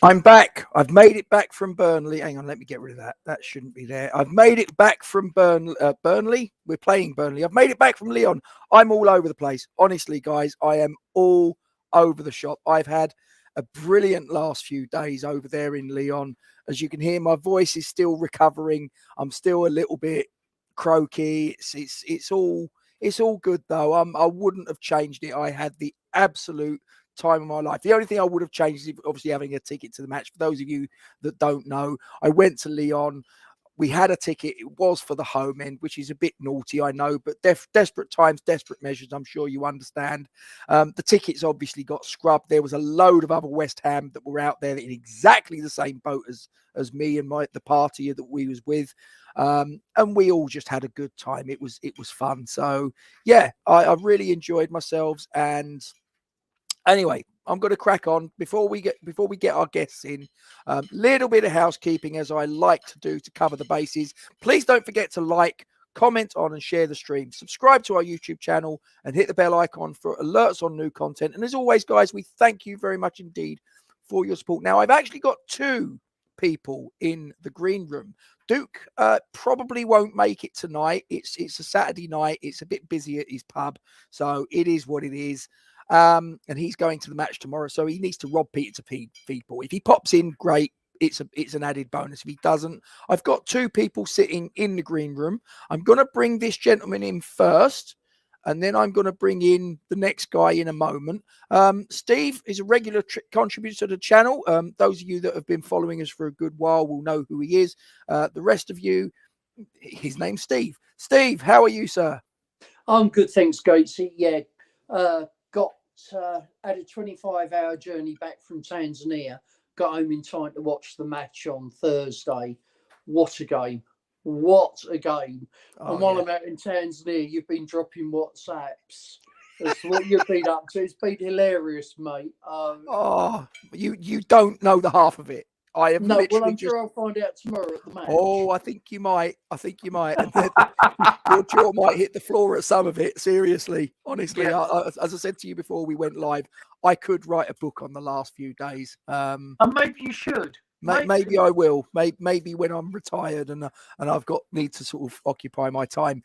I'm back. I've made it back from Burnley. Hang on, let me get rid of that. That shouldn't be there. I've made it back from Burnley. We're playing Burnley. I've made it back from Lyon. I'm all over the place. Honestly, guys, I am all over the shop. I've had a brilliant last few days over there in Lyon. As you can hear, my voice is still recovering. I'm still a little bit croaky. It's all good though. I wouldn't have changed it. I had the absolute time of my life. The only thing I would have changed is obviously having a ticket to the match. For those of you that don't know, I went to Lyon. We had a ticket. It was for the home end, which is a bit naughty, I know, but desperate times, desperate measures. I'm sure you understand. The tickets obviously got scrubbed. There was a load of other West Ham that were out there in exactly the same boat as me and the party that we was with. And we all just had a good time. It was fun. So yeah, I really enjoyed myself. And anyway, I'm going to crack on before we get our guests in. Little bit of housekeeping, as I like to do, to cover the bases. Please don't forget to like, comment on, and share the stream. Subscribe to our YouTube channel and hit the bell icon for alerts on new content. And as always, guys, we thank you very much indeed for your support. Now, I've actually got two people in the green room. Duke probably won't make it tonight. It's a Saturday night. It's a bit busy at his pub, so it is what it is. And he's going to the match tomorrow, so he needs to rob Peter to feed people. If he pops in, great. It's an added bonus. If he doesn't, I've got two people sitting in the green room. I'm going to bring this gentleman in first, and then I'm going to bring in the next guy in a moment. Steve is a regular contributor to the channel. Those of you that have been following us for a good while will know who he is. The rest of you, his name's Steve. Steve, how are you, sir? I'm good, thanks, Gatesy. Yeah, had a 25-hour journey back from Tanzania. Got home in time to watch the match on Thursday. What a game! What a game! And while I'm out in Tanzania, you've been dropping WhatsApps. That's what you've been up to. It's been hilarious, mate. You don't know the half of it. I have I'm sure I'll find out tomorrow at the match. Oh, I think you might. And your jaw might hit the floor at some of it. Seriously, honestly, yeah. As I said to you before we went live, I could write a book on the last few days. And maybe you should. Maybe I will. Maybe when I'm retired and I've need to sort of occupy my time.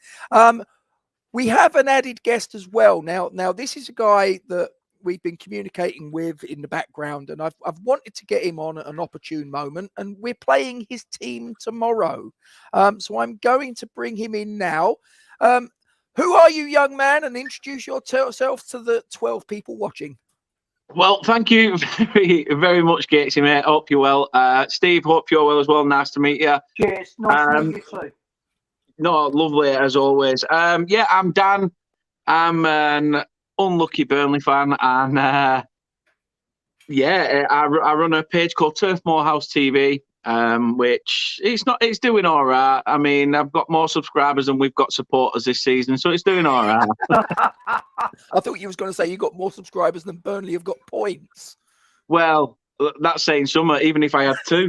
We have an added guest as well. Now this is a guy that we've been communicating with in the background, and I've wanted to get him on at an opportune moment, and we're playing his team tomorrow. So I'm going to bring him in now. Who are you, young man? And introduce yourself to the 12 people watching. Well, thank you very, very much, Gatesy, mate. Hope you're well. Steve, hope you're well as well. Nice to meet you. Cheers. Nice to meet you too. No, lovely as always. Yeah, I'm Dan. I'm an unlucky Burnley fan, and I run a page called Turf Morehouse TV, which it's doing all right. I mean, I've got more subscribers than we've got supporters this season, so it's doing all right. I thought you was going to say you got more subscribers than Burnley have got points. Well, that's saying something, even if I had two.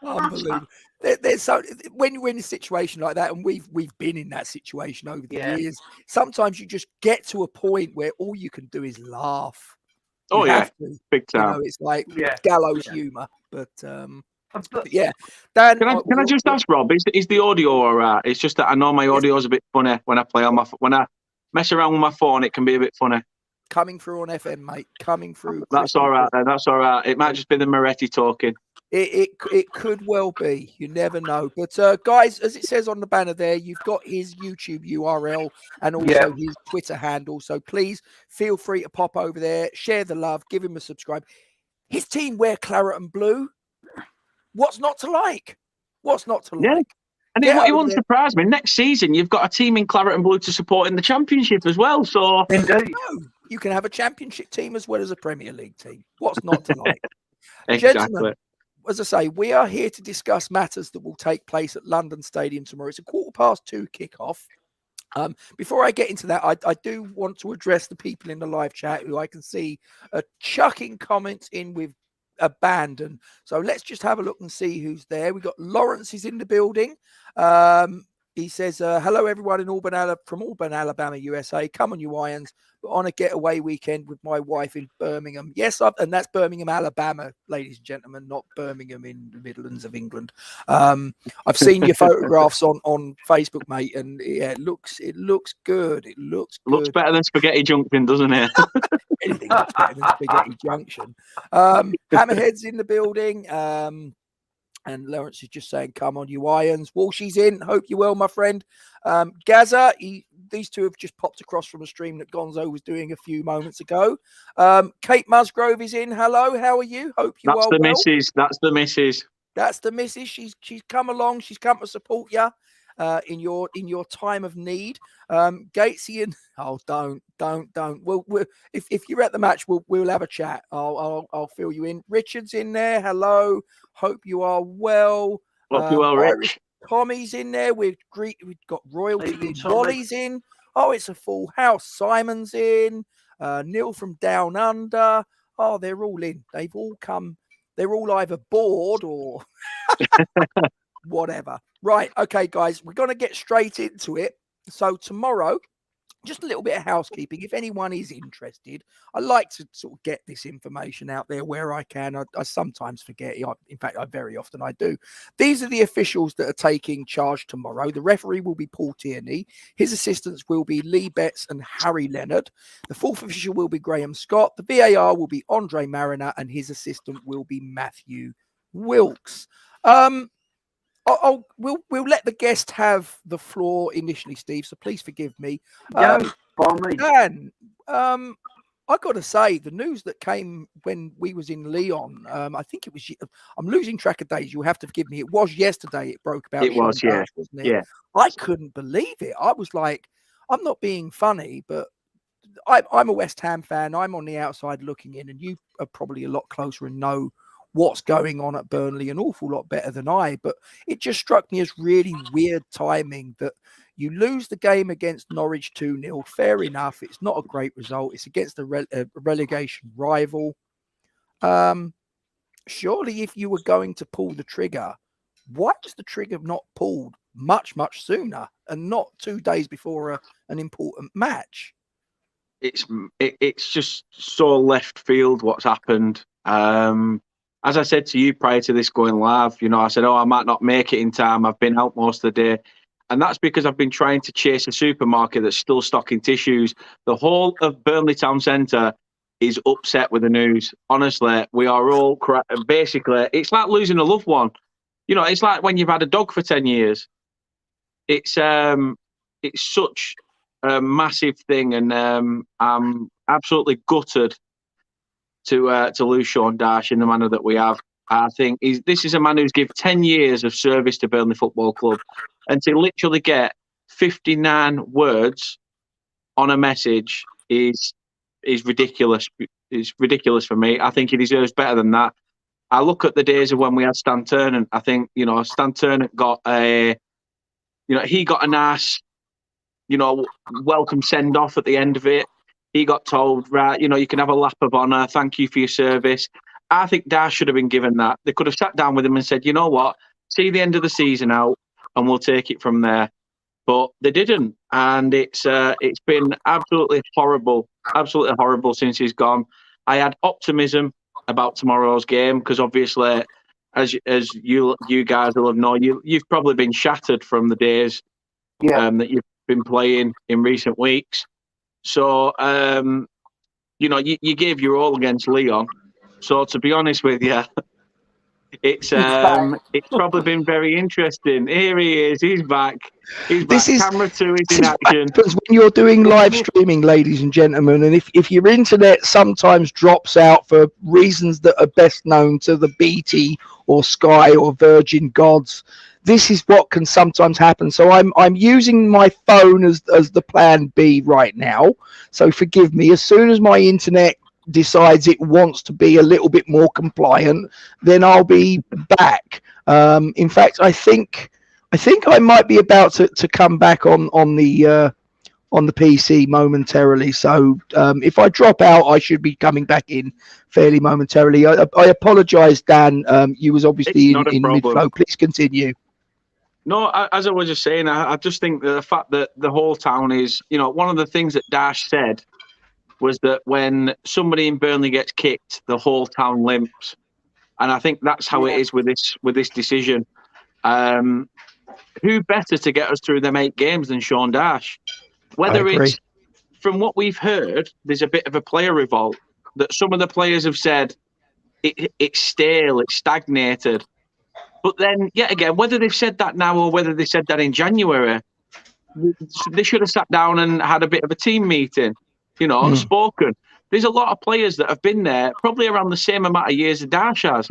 Unbelievable. When you're in a situation like that, and we've been in that situation over the years, sometimes you just get to a point where all you can do is laugh. You have to. Big time. It's like gallows humor. But yeah, Dan. Can I just ask, Rob? Is the audio all right? It's just that I know my audio is a bit funny when I play on when I mess around with my phone. It can be a bit funny. Coming through on FM, mate. Coming through. That's all right then. That's all right. It might just be the Moretti talking. It could well be. You never know. But guys, as it says on the banner there, you've got his YouTube URL and also his Twitter handle. So please feel free to pop over there, share the love, give him a subscribe. His team wear claret and blue. What's not to like? What's not to like? And it won't surprise me. Next season, you've got a team in claret and blue to support in the Championship as well. So indeed, you can have a Championship team as well as a Premier League team. What's not to like? Exactly. Gentlemen, as I say, we are here to discuss matters that will take place at London Stadium tomorrow. It's a 2:15 kickoff. Before I get into that, I do want to address the people in the live chat who I can see are chucking comments in with abandon. So let's just have a look and see who's there. We've got Lawrence is in the building. He says, hello, everyone in from Auburn, Alabama, USA. Come on, you Irons. We're on a getaway weekend with my wife in Birmingham. Yes, and that's Birmingham, Alabama, ladies and gentlemen, not Birmingham in the Midlands of England. I've seen your photographs on Facebook, mate, and yeah, it looks good. It looks good. Looks better than Spaghetti Junction, doesn't it? Anything looks better than Spaghetti Junction. Hammerhead's in the building. And Lawrence is just saying, come on, you Irons. Walshy's in. Hope you're well, my friend. Gaza, these two have just popped across from a stream that Gonzo was doing a few moments ago. Kate Musgrove is in. Hello, how are you? Hope you are well. That's the missus. That's the missus. She's come along. She's come to support you in your time of need. Gatesy and don't. We'll if you're at the match, we'll have a chat. I'll fill you in. Richard's in there. Hello. Hope you are well. Hope you are, Rich. Tommy's in there. We've got Royalty. Wally's in. Oh, it's a full house. Simon's in. Neil from Down Under. Oh, they're all in. They've all come. They're all either bored or whatever. Right. Okay, guys, we're going to get straight into it. So tomorrow, just a little bit of housekeeping. If anyone is interested, I like to sort of get this information out there where I can. I sometimes forget. In fact, very often I do. These are the officials that are taking charge tomorrow. The referee will be Paul Tierney. His assistants will be Lee Betts and Harry Leonard. The fourth official will be Graham Scott. The VAR will be Andre Mariner, and his assistant will be Matthew Wilkes. We'll let the guest have the floor initially, Steve. So please forgive me. By me. Dan, I got to say, the news that came when we was in Lyon, I think it was. I'm losing track of days. You'll have to forgive me. It was yesterday. It broke about. It was, yeah, wasn't it? Yeah. I couldn't believe it. I was like, I'm not being funny, but I'm a West Ham fan. I'm on the outside looking in, and you are probably a lot closer and know what's going on at Burnley an awful lot better than I, but it just struck me as really weird timing that you lose the game against Norwich 2-0. Fair enough. It's not a great result. It's against a relegation rival. Surely if you were going to pull the trigger, why was the trigger not pulled much sooner and not 2 days before an important match? It's just so left field what's happened. As I said to you prior to this going live, I said, I might not make it in time. I've been out most of the day. And that's because I've been trying to chase a supermarket that's still stocking tissues. The whole of Burnley Town Centre is upset with the news. Honestly, we are all basically, it's like losing a loved one. It's like when you've had a dog for 10 years. It's such a massive thing. And I'm absolutely gutted to lose Sean Dyche in the manner that we have. I think this is a man who's given 10 years of service to Burnley Football Club, and to literally get 59 words on a message is ridiculous. It's ridiculous for me. I think he deserves better than that. I look at the days of when we had Stan Turner. I think Stan Turner got he got a nice welcome send off at the end of it. He got told, right, you can have a lap of honour. Thank you for your service. I think Dyche should have been given that. They could have sat down with him and said, you know what, see the end of the season out and we'll take it from there. But they didn't. And it's been absolutely horrible since he's gone. I had optimism about tomorrow's game because obviously, as you guys will have known, you've probably been shattered from the days that you've been playing in recent weeks. So, you gave your all against Lyon. So, to be honest with you, it's probably been very interesting. Here he is. He's back. He's back. Camera 2 is in action. Because when you're doing live streaming, ladies and gentlemen, and if your internet sometimes drops out for reasons that are best known to the BT or Sky or Virgin gods, this is what can sometimes happen. So I'm using my phone as the plan B right now. So forgive me. As soon as my internet decides it wants to be a little bit more compliant, then I'll be back. In fact, I think I might be about to come back on the PC momentarily. So if I drop out, I should be coming back in fairly momentarily. I apologise, Dan. You was obviously in mid-flow. Please continue. No, as I was just saying, I just think that the fact that the whole town is, one of the things that Dyche said was that when somebody in Burnley gets kicked, the whole town limps, and I think that's how it is with this decision. Who better to get us through them 8 games than Sean Dyche? Whether it's from what we've heard, there's a bit of a player revolt that some of the players have said it's stale, it's stagnated. But then, yet again, whether they've said that now or whether they said that in January, they should have sat down and had a bit of a team meeting, spoken. There's a lot of players that have been there probably around the same amount of years as Dyche has.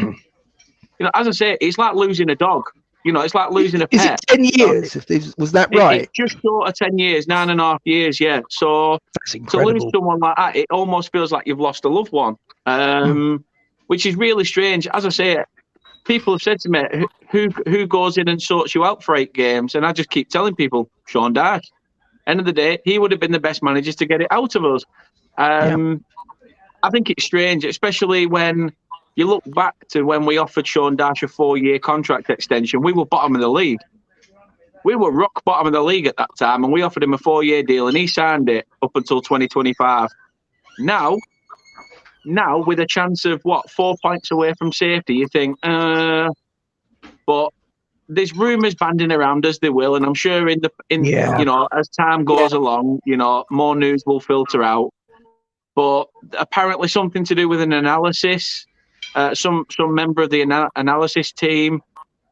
As I say, it's like losing a dog. It's like losing a pet. Is it 10 years? Was that right? It's just short of 10 years, 9.5 years, yeah. So that's incredible. To lose someone like that, it almost feels like you've lost a loved one, which is really strange. As I say, people have said to me, who goes in and sorts you out for 8 games? And I just keep telling people, Sean Dyche. End of the day, he would have been the best manager to get it out of us. I think it's strange, especially when you look back to when we offered Sean Dyche a 4-year contract extension. We were bottom of the league. We were rock bottom of the league at that time, and we offered him a 4-year deal, and he signed it up until 2025. Now, with a chance of 4 points away from safety, you think, but there's rumours banding around as they will, and I'm sure as time goes along, more news will filter out. But apparently, something to do with an analysis. Some member of the analysis team.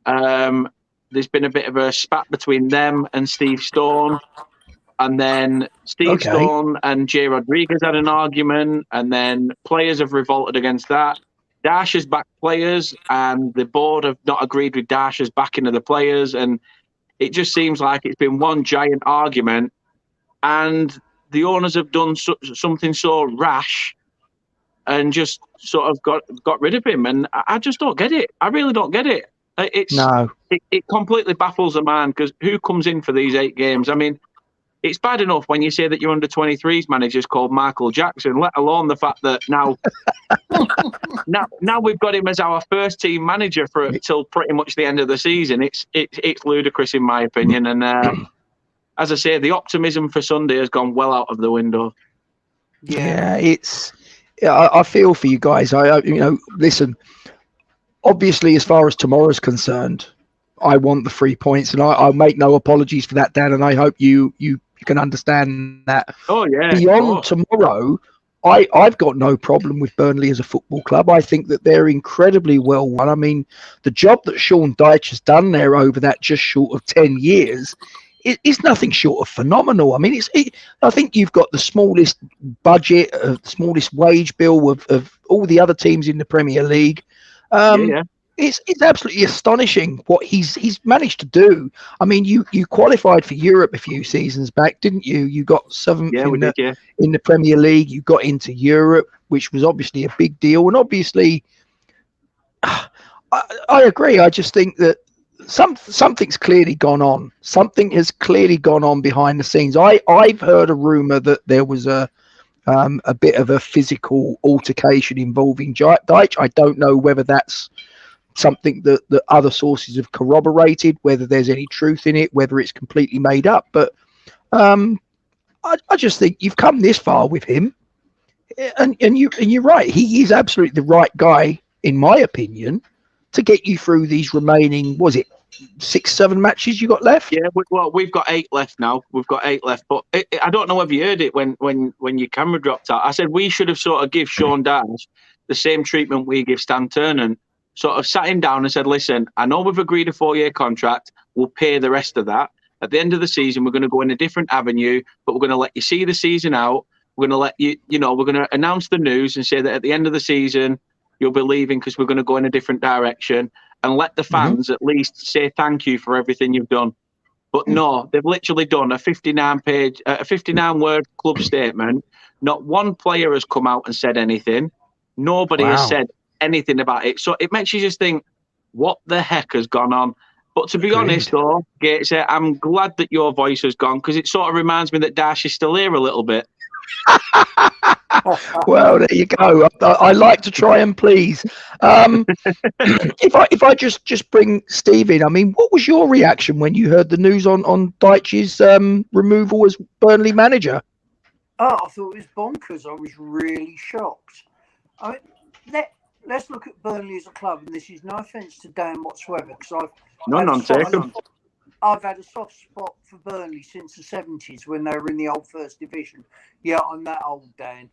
There's been a bit of a spat between them and Steve Stone. And then Steve Stone and Jay Rodriguez had an argument, and then players have revolted against that. Dyche has backed players, and the board have not agreed with Dyche's backing of the players, and it just seems like it's been one giant argument, and the owners have done something so rash and just sort of got rid of him, and I just don't get it. I really don't get it. It completely baffles a man, because who comes in for these 8 games? I mean, it's bad enough when you say that your under-23s manager's called Michael Jackson, let alone the fact that now we've got him as our first team manager till pretty much the end of the season. It's ludicrous in my opinion, and as I say, the optimism for Sunday has gone well out of the window. I feel for you guys. Listen, obviously, as far as tomorrow's concerned, I want the 3 points, and I'll make no apologies for that, Dan, and I hope you can understand that. Oh, yeah. Beyond tomorrow, I've got no problem with Burnley as a football club. I think that they're incredibly well run. I mean, the job that Sean Dyche has done there over that just short of 10 years is nothing short of phenomenal. I mean, I think you've got the smallest budget, the smallest wage bill of all the other teams in the Premier League. It's absolutely astonishing what he's managed to do. I mean, you qualified for Europe a few seasons back, didn't you? You got 7th in the Premier League. You got into Europe, which was obviously a big deal. And obviously, I agree. I just think that something's clearly gone on. Something has clearly gone on behind the scenes. I've heard a rumor that there was a bit of a physical altercation involving Dyche. I don't know whether that's something that other sources have corroborated, whether there's any truth in it, whether it's completely made up. But I just think you've come this far with him, and you're right. He is absolutely the right guy, in my opinion, to get you through these remaining, was it 6-7 matches you got left? Yeah, well, we've got 8 left now. We've got 8 left, but I don't know whether you heard it when your camera dropped out. I said we should have sort of give Sean Dyche the same treatment we give Stan Turner. Sort of sat him down and said, listen, I know we've agreed a 4-year contract. We'll pay the rest of that. At the end of the season, we're going to go in a different avenue, but we're going to let you see the season out. We're going to let you, we're going to announce the news and say that at the end of the season, you'll be leaving because we're going to go in a different direction, and let the fans at least say thank you for everything you've done. But no, they've literally done a 59-word club statement. Not one player has come out and said anything. Nobody has said anything about it. So it makes you just think, what the heck has gone on? But to be honest, though, Gates, I'm glad that your voice has gone, because it sort of reminds me that Dyche is still here a little bit. Well, there you go. I like to try and please. If I just bring Steve in, I mean, what was your reaction when you heard the news on Dyche's removal as Burnley manager? Oh, I thought it was bonkers. I was really shocked. I mean, let's look at Burnley as a club, and this is no offence to Dan whatsoever, because I've had a soft spot for Burnley since the 70s when they were in the old First Division. Yeah, I'm that old, Dan.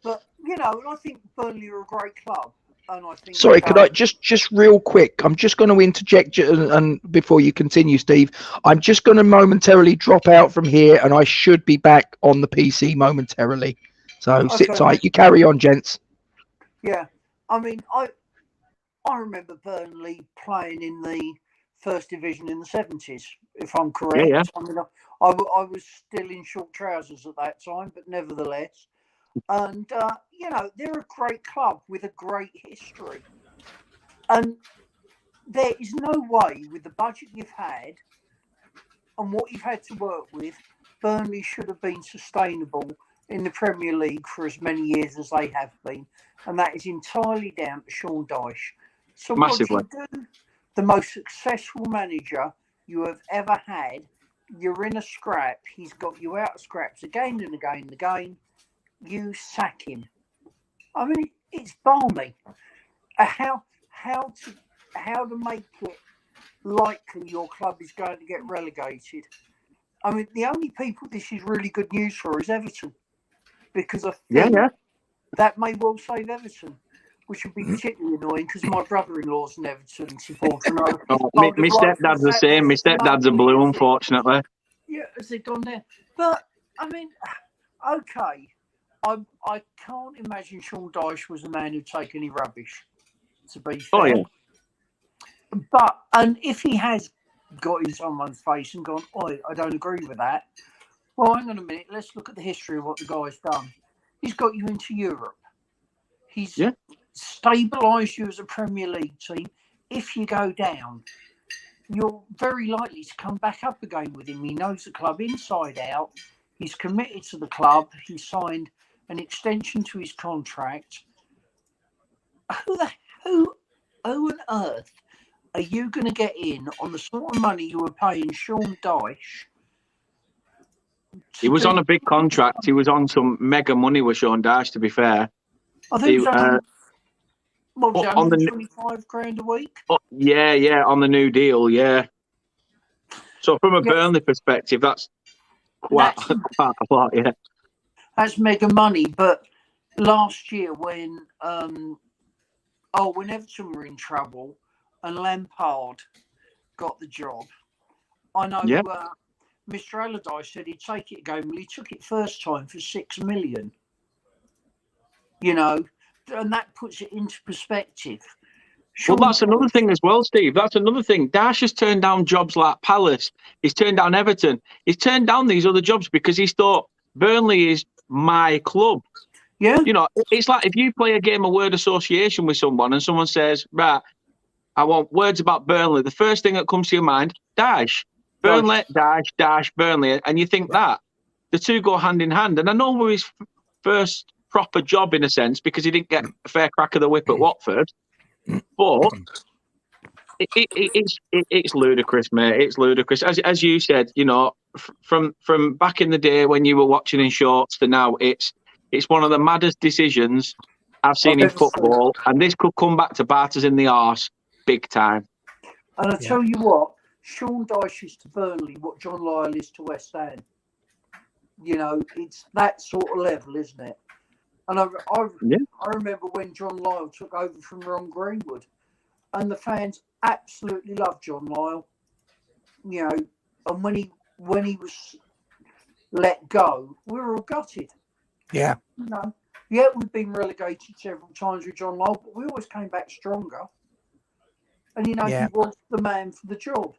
But and I think Burnley are a great club, and I think. Sorry, could I just real quick? I'm just going to interject, and before you continue, Steve, I'm just going to momentarily drop out from here, and I should be back on the PC momentarily. So sit tight. You carry on, gents. Yeah, I mean, I remember Burnley playing in the First Division in the 70s, if I'm correct. Yeah. I mean, I was still in short trousers at that time, but nevertheless. And, they're a great club with a great history. And there is no way, with the budget you've had and what you've had to work with, Burnley should have been sustainable in the Premier League for as many years as they have been. And that is entirely down to Sean Dyche. So Massively. what do you do? The most successful manager you have ever had, you're in a scrap, he's got you out of scraps again and again and again, you sack him. I mean, it's balmy. How to make it likely your club is going to get relegated? I mean, the only people this is really good news for is Everton, because I think that may well save Everton, which would be particularly annoying because my brother-in-law's an Everton supporter. My stepdad's the same. My stepdad's a Blue, unfortunately. Yeah, has it gone there? But I mean, okay, I can't imagine Sean Dyche was a man who'd take any rubbish, to be fair. Oh, yeah. But, and if he has got in someone's face and gone, I don't agree with that. Well, hang on a minute. Let's look at the history of what the guy's done. He's got you into Europe. He's stabilised you as a Premier League team. If you go down, you're very likely to come back up again with him. He knows the club inside out. He's committed to the club. He signed an extension to his contract. Who on earth are you going to get in on the sort of money you were paying Sean Dyche? He was on a big contract. He was on some mega money with Sean Dyche, to be fair. I think he was on the 25 grand a week. Yeah, on the new deal, yeah. So from a Burnley perspective, that's quite a lot, yeah. That's mega money. But last year when Everton were in trouble and Lampard got the job, I know Mr. Allardyce said he'd take it again. Well, he took it first time for $6 million. And that puts it into perspective. Well, that's another thing as well, Steve. That's another thing. Dyche has turned down jobs like Palace. He's turned down Everton. He's turned down these other jobs because he's thought Burnley is my club. Yeah. It's like if you play a game of word association with someone and someone says, right, I want words about Burnley. The first thing that comes to your mind, Dyche. Burnley, Dyche, Burnley. And you think that. The two go hand in hand. And I know we're his first proper job in a sense because he didn't get a fair crack of the whip at Watford. But it's ludicrous, mate. It's ludicrous. As you said, from back in the day when you were watching in shorts to now, it's one of the maddest decisions I've seen in football, and this could come back to bite us in the arse big time. And I tell you what, Sean Dyche is to Burnley what John Lyall is to West Ham. It's that sort of level, isn't it? And I remember when John Lyall took over from Ron Greenwood, and the fans absolutely loved John Lyall. And when he was let go, we were all gutted. Yeah. We've been relegated several times with John Lyall, but we always came back stronger. And he was the man for the job.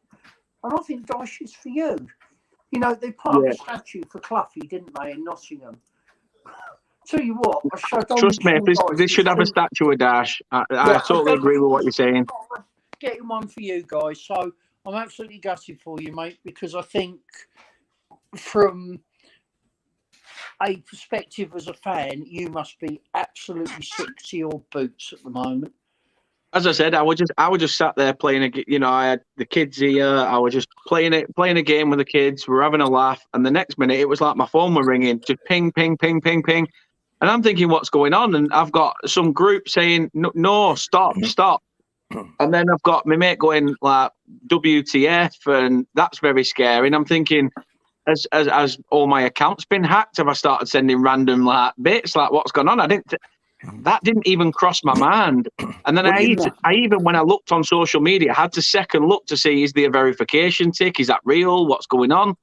And I think Dyche is for you. They put up a statue for Cloughie, didn't they, in Nottingham? Tell you what, trust me, this should have a statue of Dyche. I totally agree with what you're saying. Getting one for you guys. So I'm absolutely gutted for you, mate, because I think from a perspective as a fan, you must be absolutely sick to your boots at the moment. As I said, I was just sat there playing I had the kids here. I was just playing a game with the kids. We're having a laugh, and the next minute it was like my phone was ringing, just ping, ping, ping, ping, ping, and I'm thinking, what's going on? And I've got some group saying, no, stop. And then I've got my mate going like WTF, and that's very scary. And I'm thinking, as all my accounts been hacked? Have I started sending random like bits? Like, what's going on? That didn't even cross my mind. And then I even, when I looked on social media, I had to second look to see, is there a verification tick? Is that real? What's going on?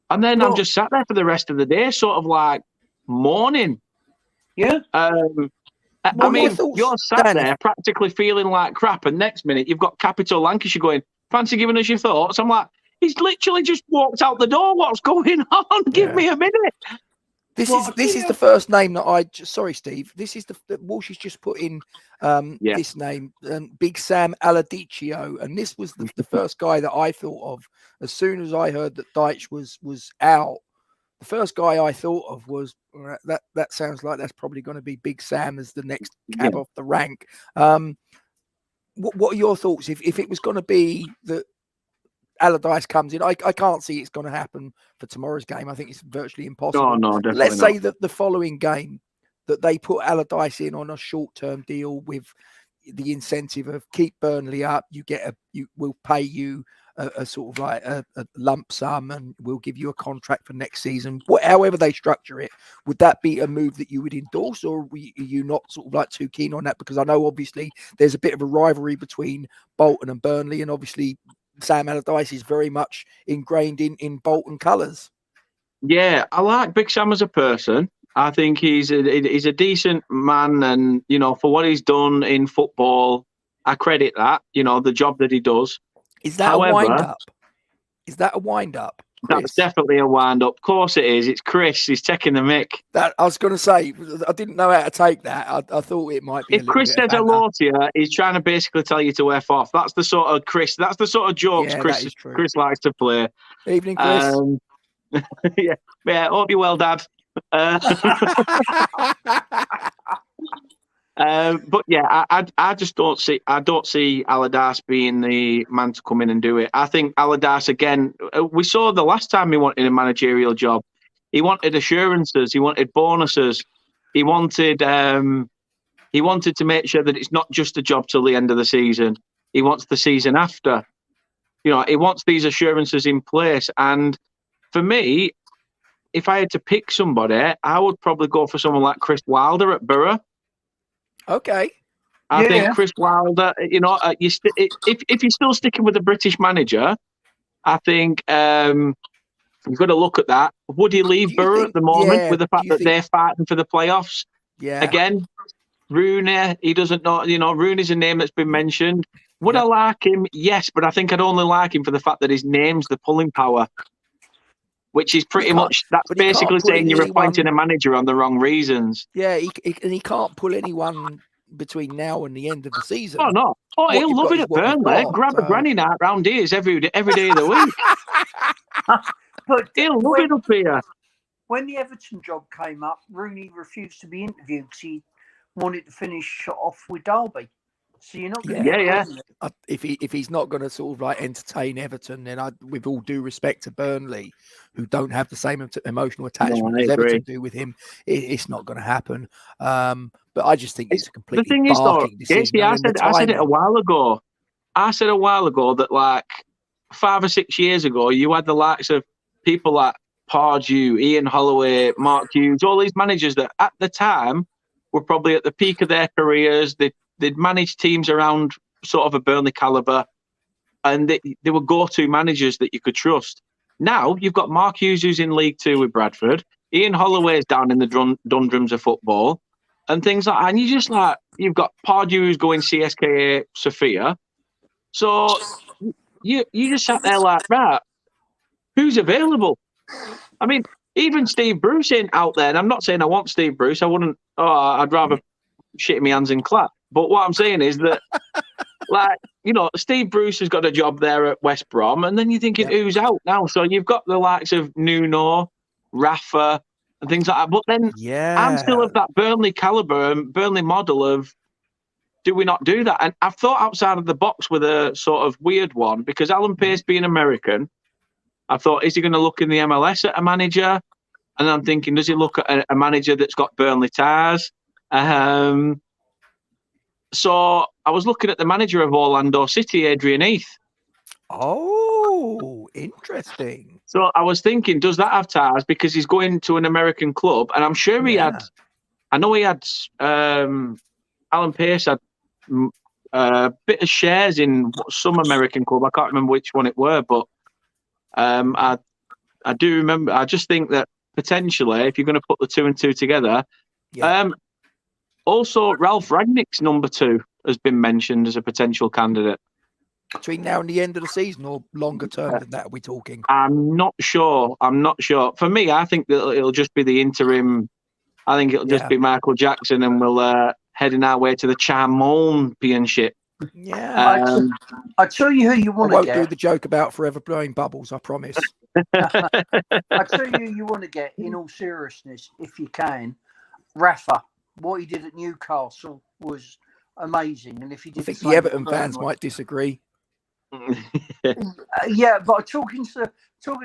And then I'm just sat there for the rest of the day, sort of like mourning. Yeah. I mean, you're sat there practically feeling like crap, and next minute you've got Capital Lancashire going, fancy giving us your thoughts? I'm like, he's literally just walked out the door. What's going on? Give me a minute. This is the first name that sorry, Steve. This is the Walsh has just put in this name, Big Sam Aladicchio, and this was the first guy that I thought of as soon as I heard that Dyche was out. The first guy I thought of was that sounds like that's probably going to be Big Sam as the next cab off the rank. What are your thoughts if it was going to be that Allardyce comes in? I can't see it's going to happen for tomorrow's game. I think it's virtually impossible. No, definitely Let's not. say that the following game that they put Allardyce in on a short-term deal with the incentive of keep Burnley up. We'll pay you a sort of like a lump sum, and we'll give you a contract for next season. However they structure it, would that be a move that you would endorse, or are you not sort of like too keen on that? Because I know obviously there's a bit of a rivalry between Bolton and Burnley, and obviously Sam Allardyce is very much ingrained in Bolton colours. Yeah, I like Big Sam as a person. I think he's a decent man, and for what he's done in football, I credit that. The job that he does. Is that a wind up? Is that a wind up? Chris? That's definitely a wind up. Of course it is. It's Chris. He's taking the mick. That I was going to say. I didn't know how to take that. I thought it might be. If Chris says hello to you, he's trying to basically tell you to F off. That's the sort of Chris. That's the sort of jokes Chris likes to play. Evening, Chris. Yeah. Hope you're well, Dad. But yeah, I just don't see Allardyce being the man to come in and do it. I think Allardyce, again, we saw the last time he wanted a managerial job. He wanted assurances. He wanted bonuses. He wanted to make sure that it's not just a job till the end of the season. He wants the season after. He wants these assurances in place. And for me, if I had to pick somebody, I would probably go for someone like Chris Wilder at Borough. Okay. I think Chris Wilder, if you're still sticking with the British manager, I think you've got to look at that. Would he leave Borough at the moment with the fact that they're fighting for the playoffs? Yeah. Again, Rooney, he doesn't know, Rooney's a name that's been mentioned. Would I like him? Yes, but I think I'd only like him for the fact that his name's the pulling power, which is pretty much, that's basically saying you're appointing a manager on the wrong reasons. Yeah, he can't pull anyone between now and the end of the season. Oh, no. Oh, he'll love it at Burnley. Grab a granny night round here every day of the week. But he'll love it up here. When the Everton job came up, Rooney refused to be interviewed because he wanted to finish off with Derby. So you're not going to if he's not going to sort of like entertain Everton, then with all due respect to Burnley, who don't have the same emotional attachment as Everton do with him, it's not going to happen. But I just think it's a completely barking decision. I said it a while ago. I said a while ago that like 5 or 6 years ago, you had the likes of people like Pardew, Ian Holloway, Mark Hughes, all these managers that at the time were probably at the peak of their careers. They'd managed teams around sort of a Burnley calibre, and they were go-to managers that you could trust. Now you've got Mark Hughes, who's in League Two with Bradford. Ian Holloway's down in the doldrums of football and things like that. And you just like, you've got Pardew who's going CSKA Sofia. So you just sat there like, right, who's available? I mean, even Steve Bruce ain't out there. And I'm not saying I want Steve Bruce. I'd rather shit in my hands and clap. But what I'm saying is that, Steve Bruce has got a job there at West Brom, and then you're thinking, who's out now? So you've got the likes of Nuno, Rafa, and things like that. But then I'm still of that Burnley calibre and Burnley model of, do we not do that? And I've thought outside of the box with a sort of weird one, because Alan Pace being American, I thought, is he going to look in the MLS at a manager? And I'm thinking, does he look at a manager that's got Burnley ties? So I was looking at the manager of Orlando City, Adrian Heath. Oh, interesting. So I was thinking, does that have ties? Because he's going to an American club, and I'm sure he had. I know he had. Alan Pace had a bit of shares in some American club. I can't remember which one it were, but I do remember. I just think that potentially, if you're going to put the two and two together, also Ralph Rangnick's number 2 has been mentioned as a potential candidate. Between now and the end of the season, or longer term than that, are we talking? I'm not sure. For me, I think that it'll just be the interim. I think it'll just be Michael Jackson, and we'll heading our way to the Championship. Yeah. I tell you who you want to get. I won't do the joke about forever blowing bubbles, I promise. I tell you who you want to get, in all seriousness, if you can. Rafa. What he did at Newcastle was amazing. And if he did, I think the Everton fans might disagree. Yeah, but talking to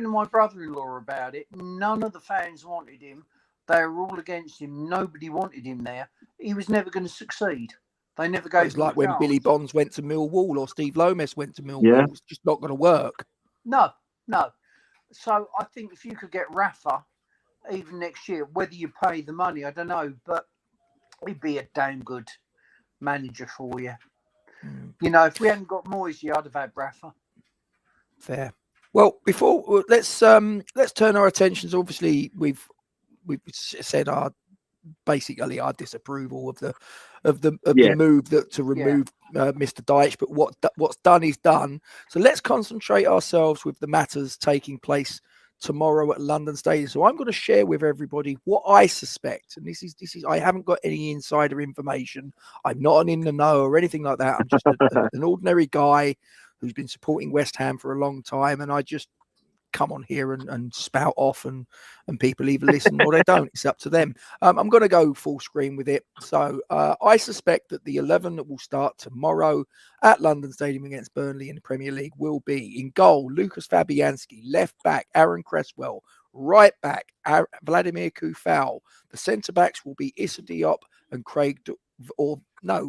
my brother-in-law about it, none of the fans wanted him. They were all against him. Nobody wanted him there. He was never going to succeed. They never gave him. It's like when chance. Billy Bonds went to Millwall or Steve Lomas went to Millwall. Yeah. It's just not going to work. No. So I think if you could get Rafa, even next year, whether you pay the money, I don't know, but he'd be a damn good manager for you. You know, if we hadn't got Moisey, I'd have had Rafa. Fair. Well, let's turn our attentions. Obviously, we've said our disapproval of the move to remove Mr. Dyche, but what's done is done. So let's concentrate ourselves with the matters taking place tomorrow at London Stadium. So I'm going to share with everybody what I suspect, and this is I haven't got any insider information. I'm not an in the know or anything like that. I'm just an ordinary guy who's been supporting West Ham for a long time, and I just come on here and spout off, and people either listen or they don't. It's up to them. I'm going to go full screen with it. So I suspect that the 11 that will start tomorrow at London Stadium against Burnley in the Premier League will be: in goal, Lucas Fabianski; left back, Aaron Cresswell; right back, Vladimir Kufal. The centre backs will be Issa Diop and Craig not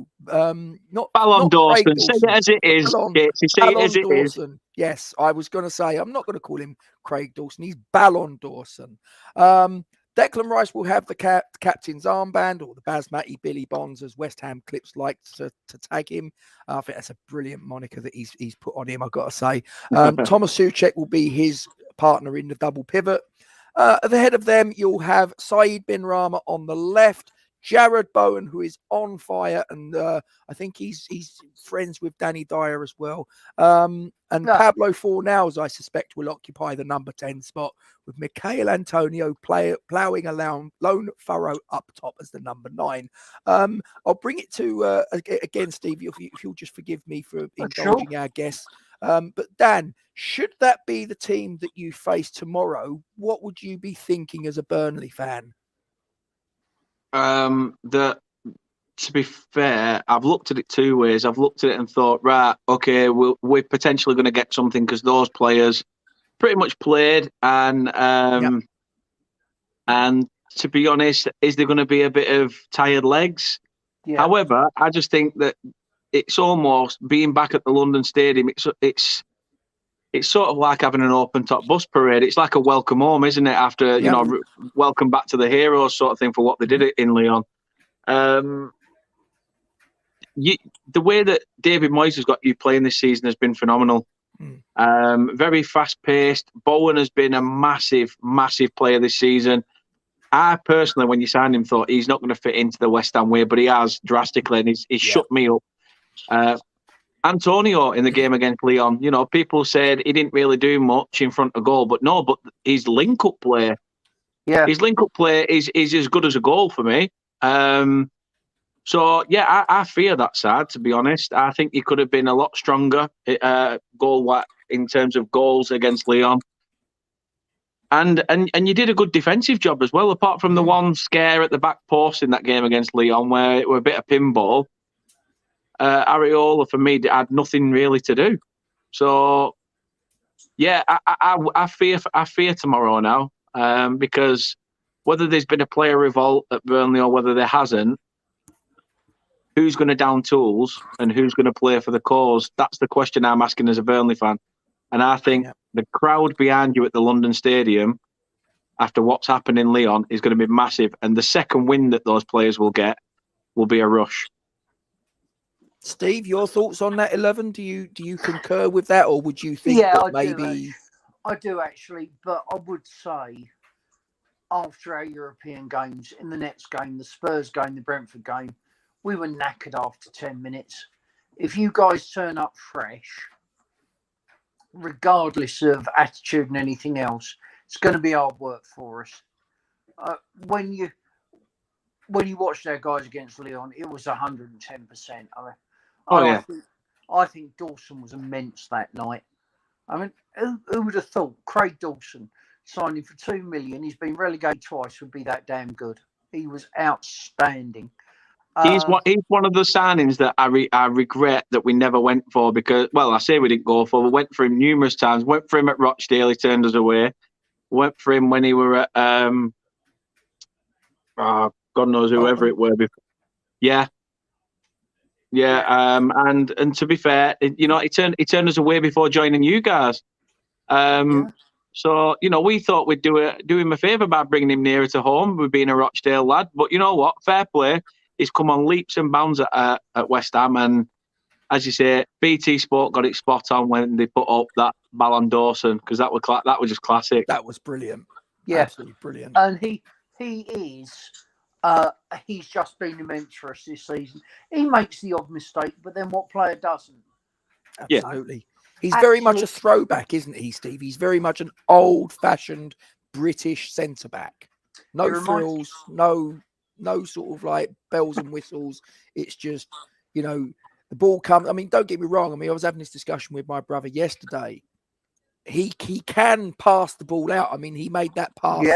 Ballon Dawson. Say it as it is. Say it as it Dawson. is. Yes, I was going to say, I'm not going to call him Craig Dawson. He's Ballon Dawson. Declan Rice will have the captain's armband, or the Basmati Billy Bonds, as West Ham clips like to tag him. I think that's a brilliant moniker that he's put on him, I've got to say. Thomas Souček will be his partner in the double pivot. At the head of them, you'll have Saeed Bin Rama on the left, Jared Bowen, who is on fire, and I think he's friends with Danny Dyer as well. Pablo Fornals, I suspect, will occupy the number 10 spot, with Michael Antonio ploughing a lone furrow up top as the number 9. I'll bring it to again, Steve, if you'll just forgive me for indulging our guests. But Dan, should that be the team that you face tomorrow, what would you be thinking as a Burnley fan? To be fair, I've looked at it two ways. I've looked at it and thought, right, okay, we're potentially going to get something because those players pretty much played, and to be honest, is there going to be a bit of tired legs? Yeah. However, I just think that it's almost being back at the London Stadium. It's sort of like having an open-top bus parade. It's like a welcome home, isn't it? After, welcome back to the heroes sort of thing for what they did in Lyon. The way that David Moyes has got you playing this season has been phenomenal. Very fast-paced. Bowen has been a massive, massive player this season. I personally, when you signed him, thought he's not going to fit into the West Ham way, but he has drastically, and he's shut me up. Antonio in the game against Lyon, people said he didn't really do much in front of goal, but his link-up play, his link-up play is as good as a goal for me. I fear that side, to be honest. I think he could have been a lot stronger in terms of goals against Lyon. And you did a good defensive job as well, apart from the one scare at the back post in that game against Leon, where it was a bit of pinball. Areola, for me, had nothing really to do. So, yeah, I fear tomorrow now, because whether there's been a player revolt at Burnley or whether there hasn't, who's going to down tools and who's going to play for the cause? That's the question I'm asking as a Burnley fan. And I think the crowd behind you at the London Stadium, after what's happened in Leon, is going to be massive. And the second win that those players will get will be a rush. Steve, your thoughts on that 11? Do you concur with that, or would you think that maybe? I do actually, but I would say after our European games, in the next game, the Spurs game, the Brentford game, we were knackered after 10 minutes. If you guys turn up fresh, regardless of attitude and anything else, it's going to be hard work for us. When you watched our guys against Leon, it was 110%. I think Dawson was immense that night. I mean, who would have thought Craig Dawson signing for $2 million? He's been relegated twice. Would be that damn good. He was outstanding. He's one of the signings that I regret that we never went for, because, well, I say we didn't go for. We went for him numerous times. Went for him at Rochdale. He turned us away. Went for him when he were at God knows whoever it were before. Yeah. And to be fair, he turned us away before joining you guys. So, we thought we'd do him a favour by bringing him nearer to home with being a Rochdale lad. But you know what? Fair play. He's come on leaps and bounds at West Ham. And as you say, BT Sport got it spot on when they put up that Ballon Dawson, because that was just classic. That was brilliant. Yeah. Absolutely brilliant. And he is... he's just been immense for us this season. He makes the odd mistake, but then what player doesn't? Absolutely. He's very much a throwback, isn't he, Steve? He's very much an old-fashioned British centre-back. No frills, no sort of like bells and whistles. It's just, the ball comes. I mean, don't get me wrong. I mean, I was having this discussion with my brother yesterday. He can pass the ball out. I mean, he made that pass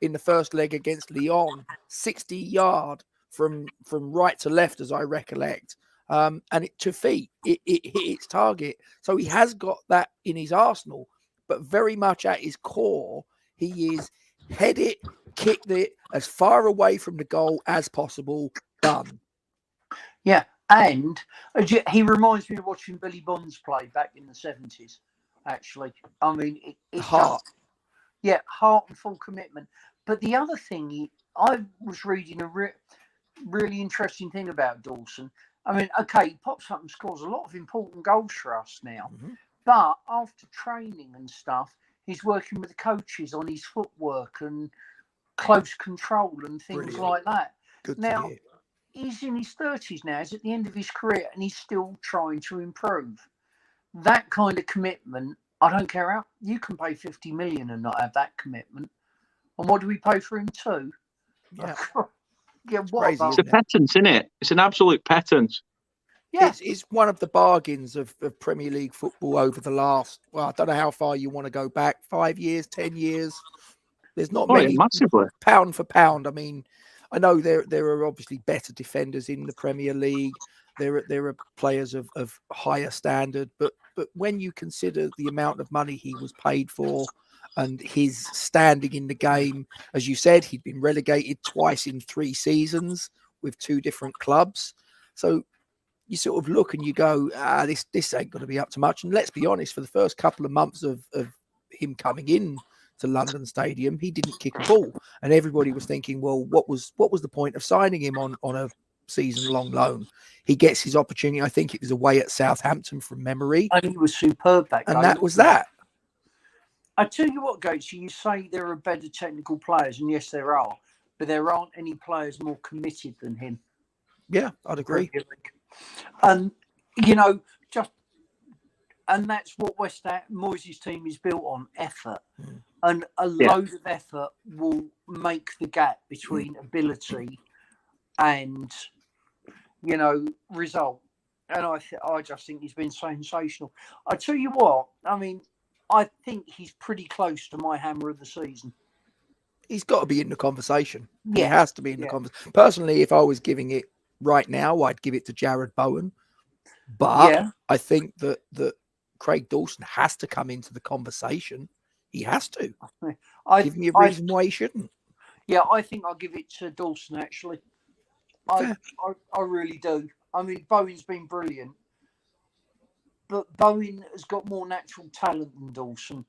in the first leg against Lyon, 60-yard from right to left, as I recollect. And to feet, it hit its target. So he has got that in his arsenal, but very much at his core, he is head it, kicked it as far away from the goal as possible. Done. Yeah, and he reminds me of watching Billy Bonds play back in the 70s, actually. I mean, it's heart. Heart and full commitment. But the other thing, I was reading a really interesting thing about Dawson. I mean, okay, he pops up and scores a lot of important goals for us now. Mm-hmm. But after training and stuff, he's working with the coaches on his footwork and close control and things like that. Good now, he's in his 30s now. He's at the end of his career and he's still trying to improve. That kind of commitment, I don't care how. You can pay 50 million and not have that commitment. And what do we pay for him too? Yeah. It's crazy, it's a pittance, isn't it? It's an absolute pittance. Yeah. It's one of the bargains of Premier League football over the last, I don't know how far you want to go back, 5 years, 10 years. There's not many massively. Pound for pound. I mean, I know there are obviously better defenders in the Premier League. There are players of higher standard, but when you consider the amount of money he was paid for and his standing in the game, as you said, he'd been relegated twice in 3 seasons with 2 different clubs. So you sort of look and you go, this ain't going to be up to much. And let's be honest, for the first couple of months of him coming in to London Stadium, he didn't kick a ball, and everybody was thinking, well, what was the point of signing him on a season-long loan? He gets his opportunity. I think it was away at Southampton from memory, and he was superb that game. And that was that. I tell you what, Gates, you say there are better technical players, and yes, there are, but there aren't any players more committed than him. Yeah, I'd agree. And and that's what West Ham Moyes' team is built on, effort. And a load of effort will make the gap between ability and, result. And I just think he's been sensational. I tell you what, I mean, I think he's pretty close to my hammer of the season. He's got to be in the conversation. He Yeah. has to be in the conversation. Personally, if I was giving it right now, I'd give it to Jared Bowen. But I think that Craig Dawson has to come into the conversation. He has to. Give me a reason why he shouldn't. Yeah, I think I'll give it to Dawson, actually. I really do. I mean, Bowen's been brilliant. But Bowen has got more natural talent than Dawson.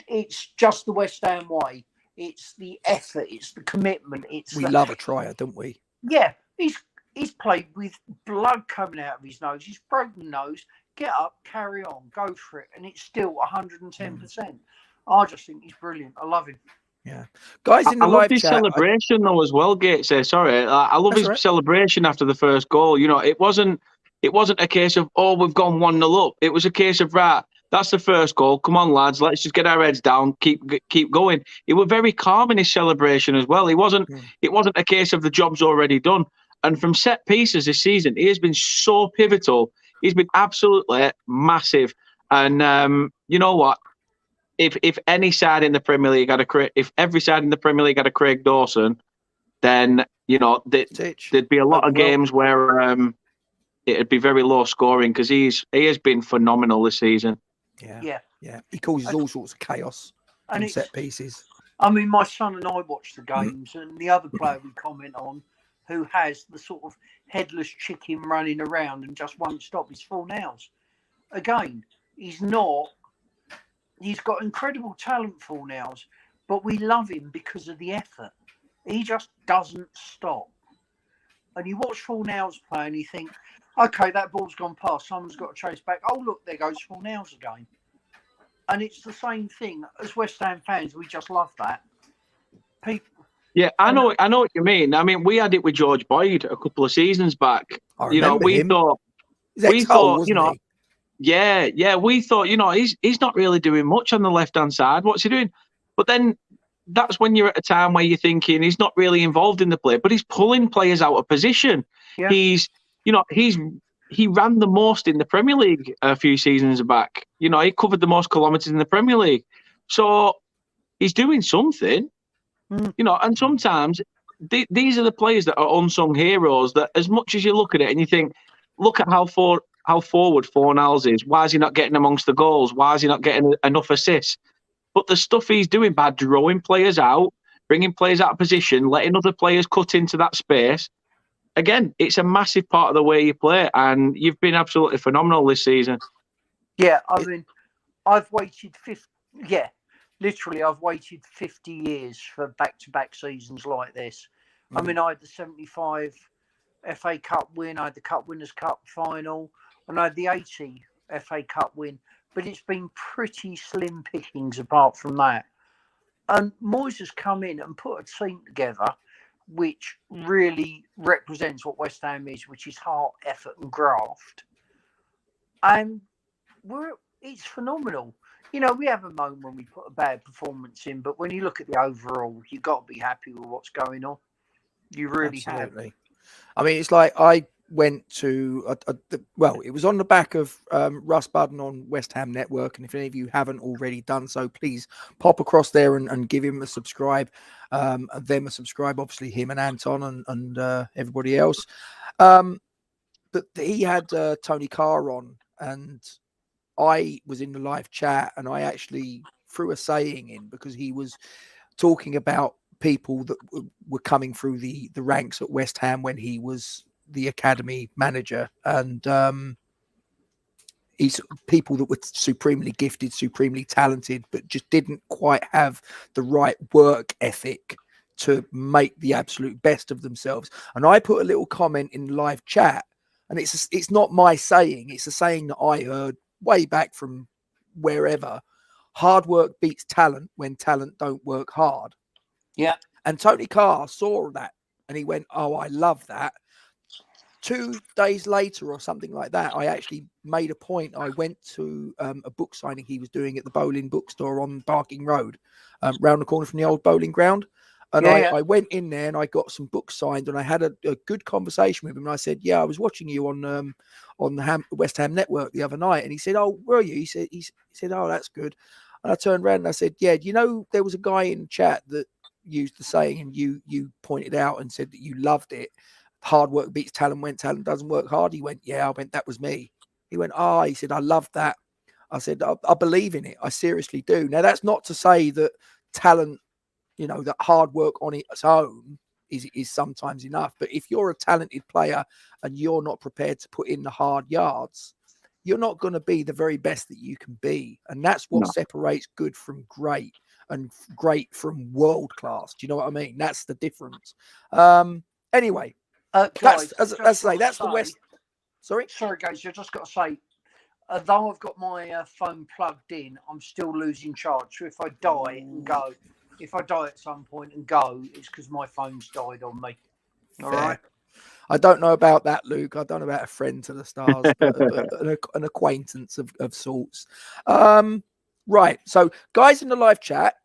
It's just the West Ham way. It's the effort. It's the commitment. We love a trier, don't we? Yeah, he's played with blood coming out of his nose. He's broken nose. Get up, carry on, go for it, and it's still 110%. I just think he's brilliant. I love him. Yeah, guys in the live love his chat, celebration though as well. Gates, sorry, I love his celebration after the first goal. You know, it wasn't a case of we've gone 1-0 up. It was a case of right, that's the first goal. Come on, lads, let's just get our heads down, keep going. He was very calm in his celebration as well. It wasn't a case of the job's already done. And from set pieces this season, he has been so pivotal. He's been absolutely massive. And you know what? If any side in the Premier League if every side in the Premier League had a Craig Dawson, then you know there'd be a lot of games where it'd be very low scoring because he has been phenomenal this season. Yeah. He causes all sorts of chaos and set pieces. I mean, my son and I watch the games, and the other player we comment on, who has the sort of headless chicken running around and just won't stop, is Fornals. Again, he's got incredible talent, Fornals, but we love him because of the effort. He just doesn't stop. And you watch Fornals play and you think, okay, that ball's gone past, someone's got to chase back. Oh, look, there goes Fornals again. And it's the same thing. As West Ham fans, we just love that. Yeah, I know what you mean. I mean, we had it with George Boyd a couple of seasons back. We thought, we thought, he's not really doing much on the left-hand side. What's he doing? But then that's when you're at a time where you're thinking he's not really involved in the play, but he's pulling players out of position. Yeah. He ran the most in the Premier League a few seasons back. You know, he covered the most kilometres in the Premier League. So he's doing something. You know, and sometimes these are the players that are unsung heroes that as much as you look at it and you think, look at how forward Fornals is. Why is he not getting amongst the goals? Why is he not getting enough assists? But the stuff he's doing by drawing players out, bringing players out of position, letting other players cut into that space, again, it's a massive part of the way you play, and you've been absolutely phenomenal this season. Yeah, I mean, I've waited 50 years for back-to-back seasons like this. I mean, I had the 75 FA Cup win, I had the Cup Winners' Cup final, and I had the 80 FA Cup win. But it's been pretty slim pickings apart from that. And Moyes has come in and put a team together which really represents what West Ham is, which is heart, effort and graft. And it's phenomenal. You know, we have a moment when we put a bad performance in, but when you look at the overall, you've got to be happy with what's going on. You really have. I mean, it's like I went to, it was on the back of Russ Budden on West Ham Network. And if any of you haven't already done so, please pop across there and give him a subscribe. Them a subscribe, obviously him and Anton and everybody else. But he had Tony Carr on, and I was in the live chat, and I actually threw a saying in because he was talking about people that were coming through the ranks at West Ham when he was the academy manager, and he's people that were supremely gifted, supremely talented, but just didn't quite have the right work ethic to make the absolute best of themselves. And I put a little comment in the live chat, and it's not my saying, it's a saying that I heard way back from wherever. Hard work beats talent when talent don't work hard. Yeah. And Tony Carr saw that and he went, oh, I love that. 2 days later or something like that, I actually made a point. I went to a book signing he was doing at the Bowling bookstore on Barking Road, round the corner from the old bowling ground. And Yeah, I went in there and I got some books signed, and I had a good conversation with him. And I said, "Yeah, I was watching you on the West Ham network the other night." And he said, "Oh, where are you?" He said, "Oh, that's good." And I turned around and I said, "Yeah, do you know there was a guy in chat that used the saying, and you pointed out and said that you loved it. Hard work beats talent when talent doesn't work hard." He went, "Yeah." I went, "That was me." He went, "Ah." He said, "I love that." I said, I believe in it. I seriously do. Now, that's not to say that talent, that hard work on its own is sometimes enough. But if you're a talented player and you're not prepared to put in the hard yards, you're not going to be the very best that you can be. And that's what separates good from great and great from world class. Do you know what I mean? That's the difference. Anyway, guys, as I say, that's the West. Sorry, guys, I just got to say, though I've got my phone plugged in, I'm still losing charge. So if I die at some point and go, it's because my phone's died on me. All right. I don't know about that, Luke. I don't know about a friend to the stars, but an acquaintance of sorts. Right. So, guys in the live chat,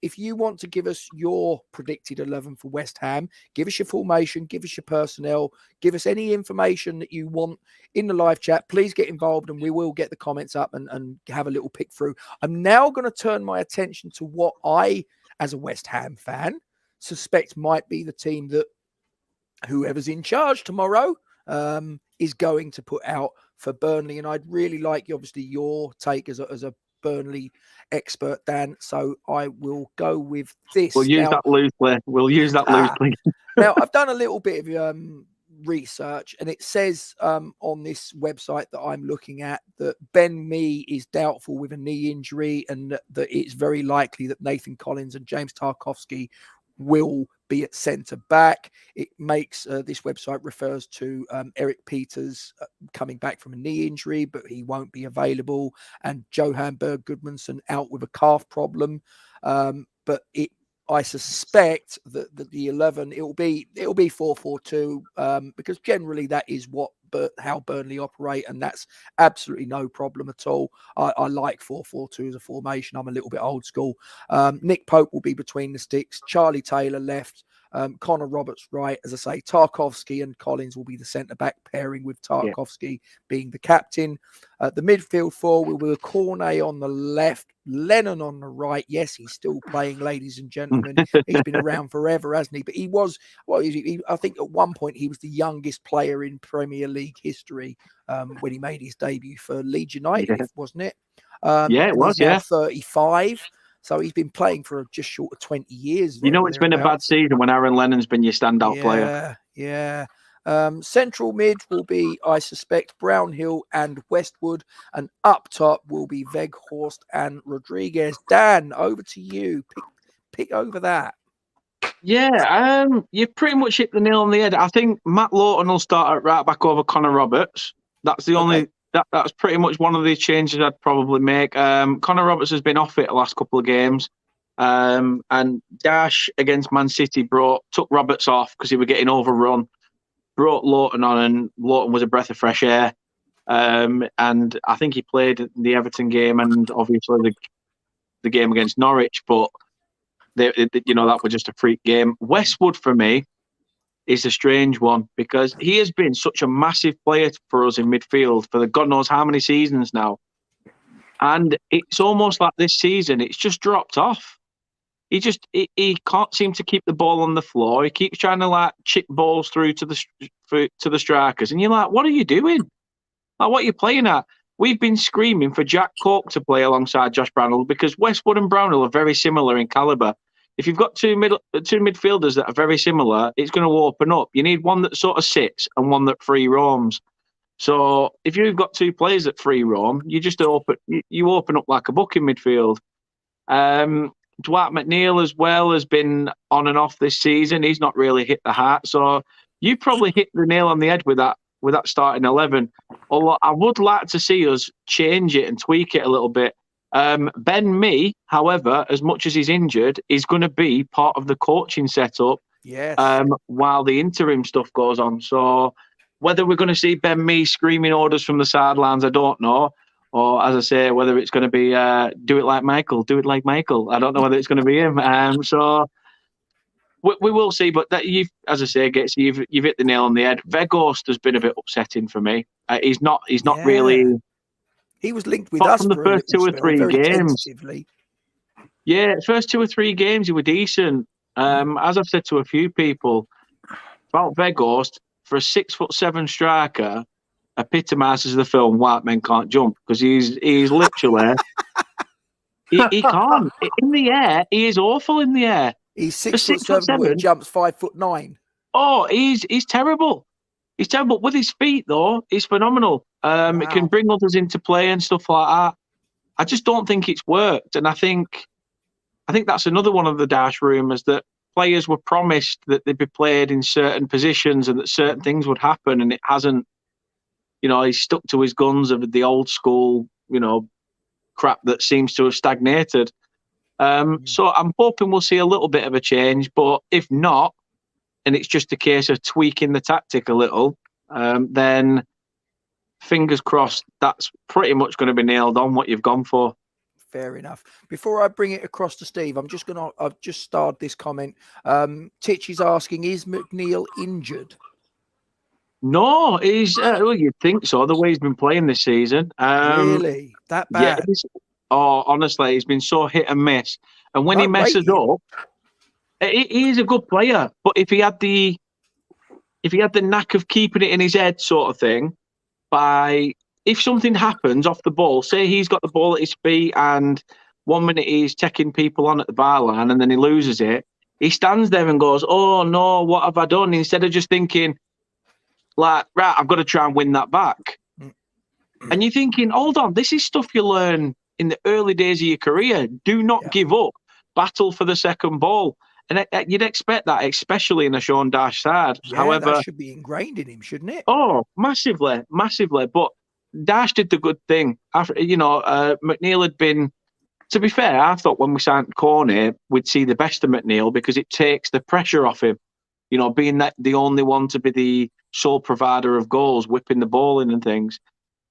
if you want to give us your predicted 11 for West Ham, give us your formation, give us your personnel, give us any information that you want in the live chat. Please get involved and we will get the comments up and have a little pick through. I'm now going to turn my attention to what I, as a West Ham fan, suspect might be the team that whoever's in charge tomorrow is going to put out for Burnley. And I'd really like, obviously, your take as a Burnley expert, Dan. So I will go with this. We'll use that loosely. Now, I've done a little bit of research, and it says on this website that I'm looking at that Ben Mee is doubtful with a knee injury, and that it's very likely that Nathan Collins and James Tarkowski will be at centre back. It makes this website refers to Eric Peters coming back from a knee injury, but he won't be available, and Johan Berg Goodmanson out with a calf problem. But I suspect that the 11 it'll be 4-4-2 because generally that is how Burnley operate, and that's absolutely no problem at all. I like 4-4-2 as a formation. I'm a little bit old school. Nick Pope will be between the sticks. Charlie Taylor left. Connor Roberts right. As I say, Tarkowski and Collins will be the centre-back pairing, with Tarkowski being the captain. The midfield four will be Cornet on the left, Lennon on the right. Yes, he's still playing, ladies and gentlemen. He's been around forever, hasn't he? But he was, I think at one point he was the youngest player in Premier League history when he made his debut for Leeds United, wasn't it? It was. He's now 35. So he's been playing for just short of 20 years. It's been a bad season when Aaron Lennon's been your standout player. Yeah. Central mid will be, I suspect, Brownhill and Westwood. And up top will be Weghorst and Rodriguez. Dan, over to you. Pick over that. Yeah, you pretty much hit the nail on the head. I think Matt Lawton will start at right back over Connor Roberts. That's the only... That's pretty much one of the changes I'd probably make. Connor Roberts has been off it the last couple of games. And Dyche against Man City took Roberts off because he was getting overrun. Brought Lawton on, and Lawton was a breath of fresh air. And I think he played the Everton game and obviously the game against Norwich, but that was just a freak game. Westwood, for me, is a strange one because he has been such a massive player for us in midfield for God knows how many seasons now. And it's almost like this season, it's just dropped off. He can't seem to keep the ball on the floor. He keeps trying to chip balls through to the strikers. And you're like, what are you doing? What are you playing at? We've been screaming for Jack Cork to play alongside Josh Brownhill because Westwood and Brownhill are very similar in calibre. If you've got two midfielders that are very similar, it's going to open up. You need one that sort of sits and one that free roams. So if you've got two players that free roam, you just open up like a book in midfield. Dwight McNeil as well has been on and off this season. He's not really hit the heart. So you probably hit the nail on the head with that starting 11. Although I would like to see us change it and tweak it a little bit. Ben Mee, however, as much as he's injured, is going to be part of the coaching setup while the interim stuff goes on. So whether we're going to see Ben Mee screaming orders from the sidelines, I don't know. Or, as I say, whether it's going to be do it like Michael. I don't know whether it's going to be him. So We will see, but that as I say, you've hit the nail on the head. Weghorst has been a bit upsetting for me. He's not really. He was linked with Apart us from the for first a little 2 or spell, 3 very games. tentatively. Yeah, first 2 or 3 games he were decent. As I've said to a few people, about Weghorst, for a 6'7" striker, epitomises the film White Men Can't Jump, because he's literally he can't in the air. He is awful in the air. He's 6'7", but he jumps 5'9". Oh, he's terrible. He's terrible with his feet, though. He's phenomenal. Wow. It can bring others into play and stuff like that. I just don't think it's worked, and I think that's another one of the Dyche rumours, that players were promised that they'd be played in certain positions and that certain things would happen, and it hasn't. He's stuck to his guns of the old school, crap that seems to have stagnated. So I'm hoping we'll see a little bit of a change, but if not, and it's just a case of tweaking the tactic a little, then fingers crossed that's pretty much going to be nailed on what you've gone for. Fair enough. Before I bring it across to Steve, I've just starred this comment. Titch is asking, is McNeil injured? No, he's well, you'd think so, the way he's been playing this season. Really? That bad? Yeah, honestly, he's been so hit and miss. And when he messes up, he is a good player. But if he had the knack of keeping it in his head, sort of thing, if something happens off the ball, say he's got the ball at his feet and 1 minute he's taking people on at the byline and then he loses it, he stands there and goes, "Oh no, what have I done?" Instead of just thinking, like, right, I've got to try and win that back. And you're thinking, hold on, this is stuff you learn in the early days of your career. Do not give up. Battle for the second ball. And you'd expect that, especially in a Sean Dyche side. Yeah, however, that should be ingrained in him, shouldn't it? Oh, massively, massively. But Dyche did the good thing. McNeil had been, to be fair, I thought when we signed Corney, we'd see the best of McNeil because it takes the pressure off him. Being the only one to be the sole provider of goals, whipping the ball in and things.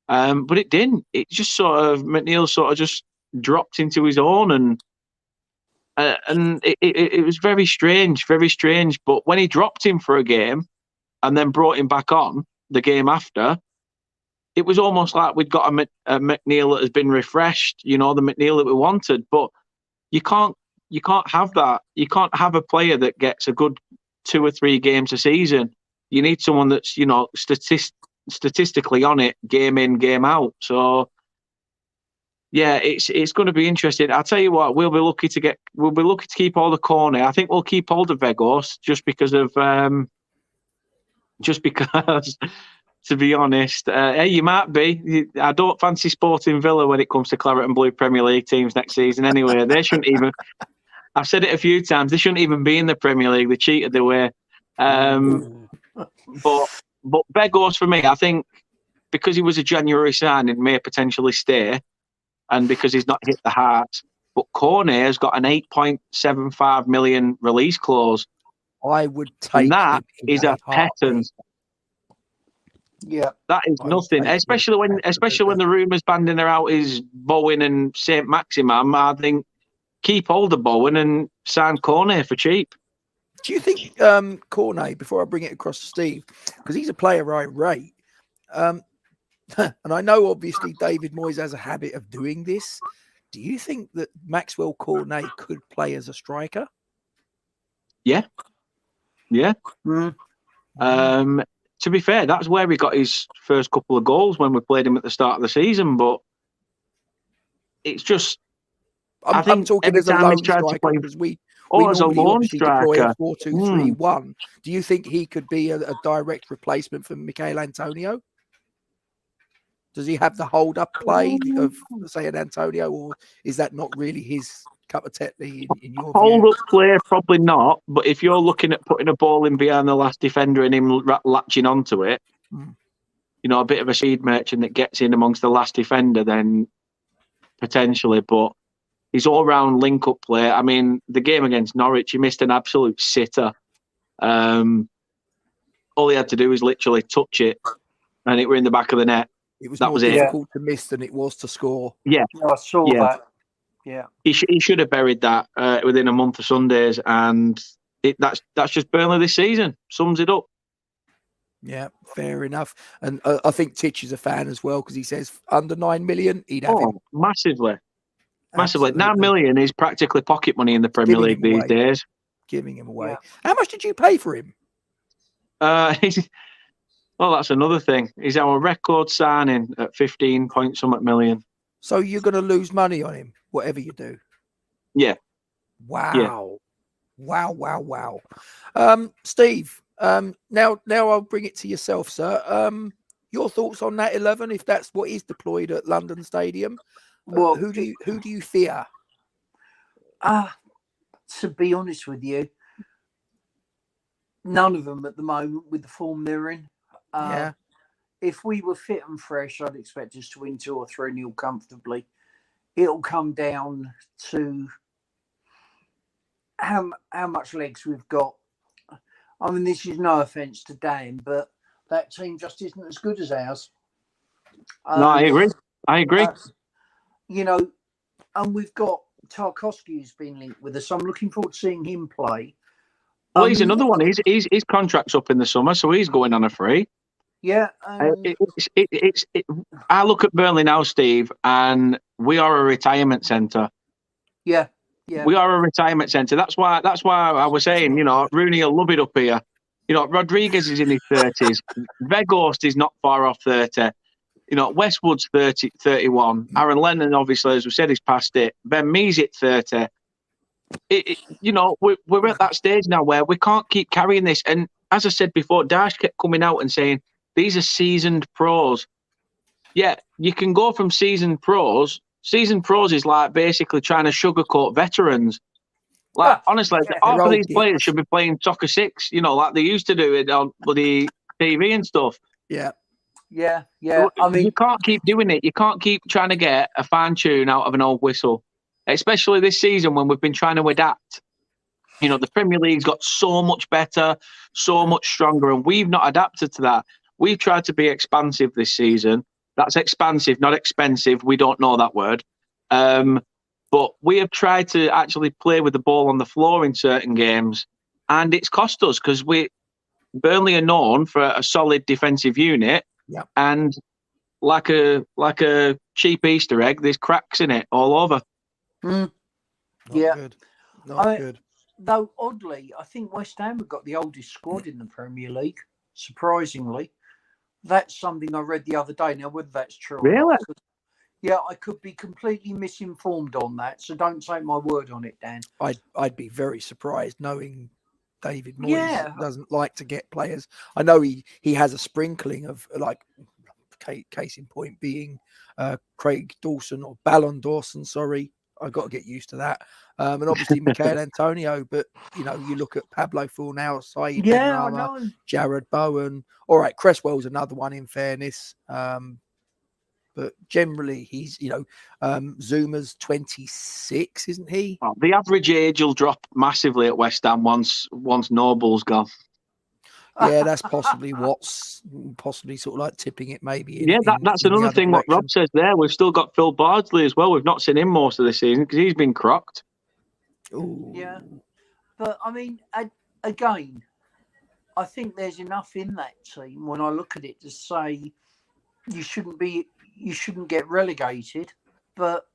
But it didn't. It just McNeil sort of just dropped into his own, and it was very strange, very strange. But when he dropped him for a game and then brought him back on the game after, it was almost like we'd got a McNeil that has been refreshed, the McNeil that we wanted. But you can't have that. You can't have a player that gets a good 2 or 3 games a season. You need someone that's, statistically on it, game in, game out. So yeah, it's going to be interesting. I'll tell you what, we'll be lucky to keep all the Corney. I think we'll keep all the Weghorst just because, to be honest, hey, you might be. I don't fancy Sporting Villa when it comes to Claret and Blue Premier League teams next season anyway. They shouldn't even, I've said it a few times, they shouldn't even be in the Premier League. They cheated their way. But Weghorst, for me, I think because he was a January signing, may potentially stay, and because he's not hit the heart. But Corney has got an 8.75 million release clause. I would take and that is a pittance. Yeah, that is nothing. Especially when the rumours banding her out is Bowen and Saint Maximum. I think keep hold of Bowen and sign Corney for cheap. Do you think Corney, before I bring it across to Steve, because he's a player I rate, and I know obviously David Moyes has a habit of doing this. Do you think that Maxwell Cornet could play as a striker? Yeah. To be fair, that's where he got his first couple of goals when we played him at the start of the season. But it's just, I'm talking as a lone striker because we as a lone striker, 4-2-3-1. Do you think he could be a direct replacement for Michail Antonio? Does he have the hold-up play of, say, an Antonio, or is that not really his cup of tea in your hold-up play? Probably not. But if you're looking at putting a ball in behind the last defender and him latching onto it, a bit of a speed merchant that gets in amongst the last defender, then potentially. But his all-round link-up play, I mean, the game against Norwich, he missed an absolute sitter. All he had to do was literally touch it, and it were in the back of the net. It was more difficult to miss than it was to score. Yeah, I saw that. Yeah, he should have buried that within a month of Sundays, and that's just Burnley this season. Sums it up. Yeah, fair enough. And I think Dyche is a fan as well because he says under 9 million, he'd have him. Massively. Massively. Absolutely. 9 million is practically pocket money in the Premier League these days. Giving him away. Yeah. How much did you pay for him? Well, that's another thing. He's our record signing at 15 point something million. So you're going to lose money on him, whatever you do. Yeah. Wow. Yeah. Wow. Steve, now I'll bring it to yourself, sir. Your thoughts on that 11, if that's what is deployed at London Stadium? Well, who do you fear? To be honest with you, none of them at the moment with the form they're in. Yeah. If we were fit and fresh, I'd expect us to win 2 or 3-0 comfortably. It'll come down to how much legs we've got. I mean, this is no offence to Dan, but that team just isn't as good as ours. No, I agree. You know, and we've got Tarkowski who's been linked with us. I'm looking forward to seeing him play. Well, he's another one. His contract's up in the summer, so he's going on a free. Yeah. I look at Burnley now, Steve, and we are a retirement centre. Yeah. We are a retirement centre. That's why I was saying, you know, Rooney will love it up here. You know, Rodriguez is in his 30s. Weghorst is not far off 30. You know, Westwood's 31. Aaron Lennon, obviously, as we said, is past it. Ben Mee's at 30. You know, we're at that stage now where we can't keep carrying this. And as I said before, Dyche kept coming out and saying, these are seasoned pros. Yeah, you can go from seasoned pros. Seasoned pros is like basically trying to sugarcoat veterans. Like, honestly, half of these players should be playing soccer 6, you know, like they used to do it on bloody TV and stuff. Yeah. I mean, you can't keep doing it. You can't keep trying to get a fine tune out of an old whistle, especially this season when we've been trying to adapt. You know, the Premier League's got so much better, so much stronger, and we've not adapted to that. We've tried to be expansive this season. That's expansive, not expensive. We don't know that word. But we have tried to actually play with the ball on the floor in certain games, and it's cost us because Burnley are known for a solid defensive unit. Yeah. And like a cheap Easter egg, there's cracks in it all over. Not Good. Not good. Though oddly, I think West Ham have got the oldest squad in the Premier League. Surprisingly, that's something I read the other day. Now, whether that's true or not, yeah, I could be completely misinformed on that. So don't take my word on it, Dan. I'd be very surprised knowing David Moyes doesn't like to get players. I know he has a sprinkling of, like, case in point being Craig Dawson or Ballon Dawson. Sorry, I got to get used to that. And obviously Michael Antonio. But you know, you look at Pablo Fornal, Saeed Benrahma, Jared Bowen. All right, Cresswell's another one in fairness. But generally, he's, you know, Zuma's 26, isn't he? Oh, the average age will drop massively at West Ham once Noble's gone. Yeah, that's possibly what's sort of like tipping it maybe. That's another thing what Rob says there. We've still got Phil Bardsley as well. We've not seen him most of the season because he's been crocked. Ooh. Yeah. But, I mean, again, I think there's enough in that team when I look at it to say you shouldn't get relegated, but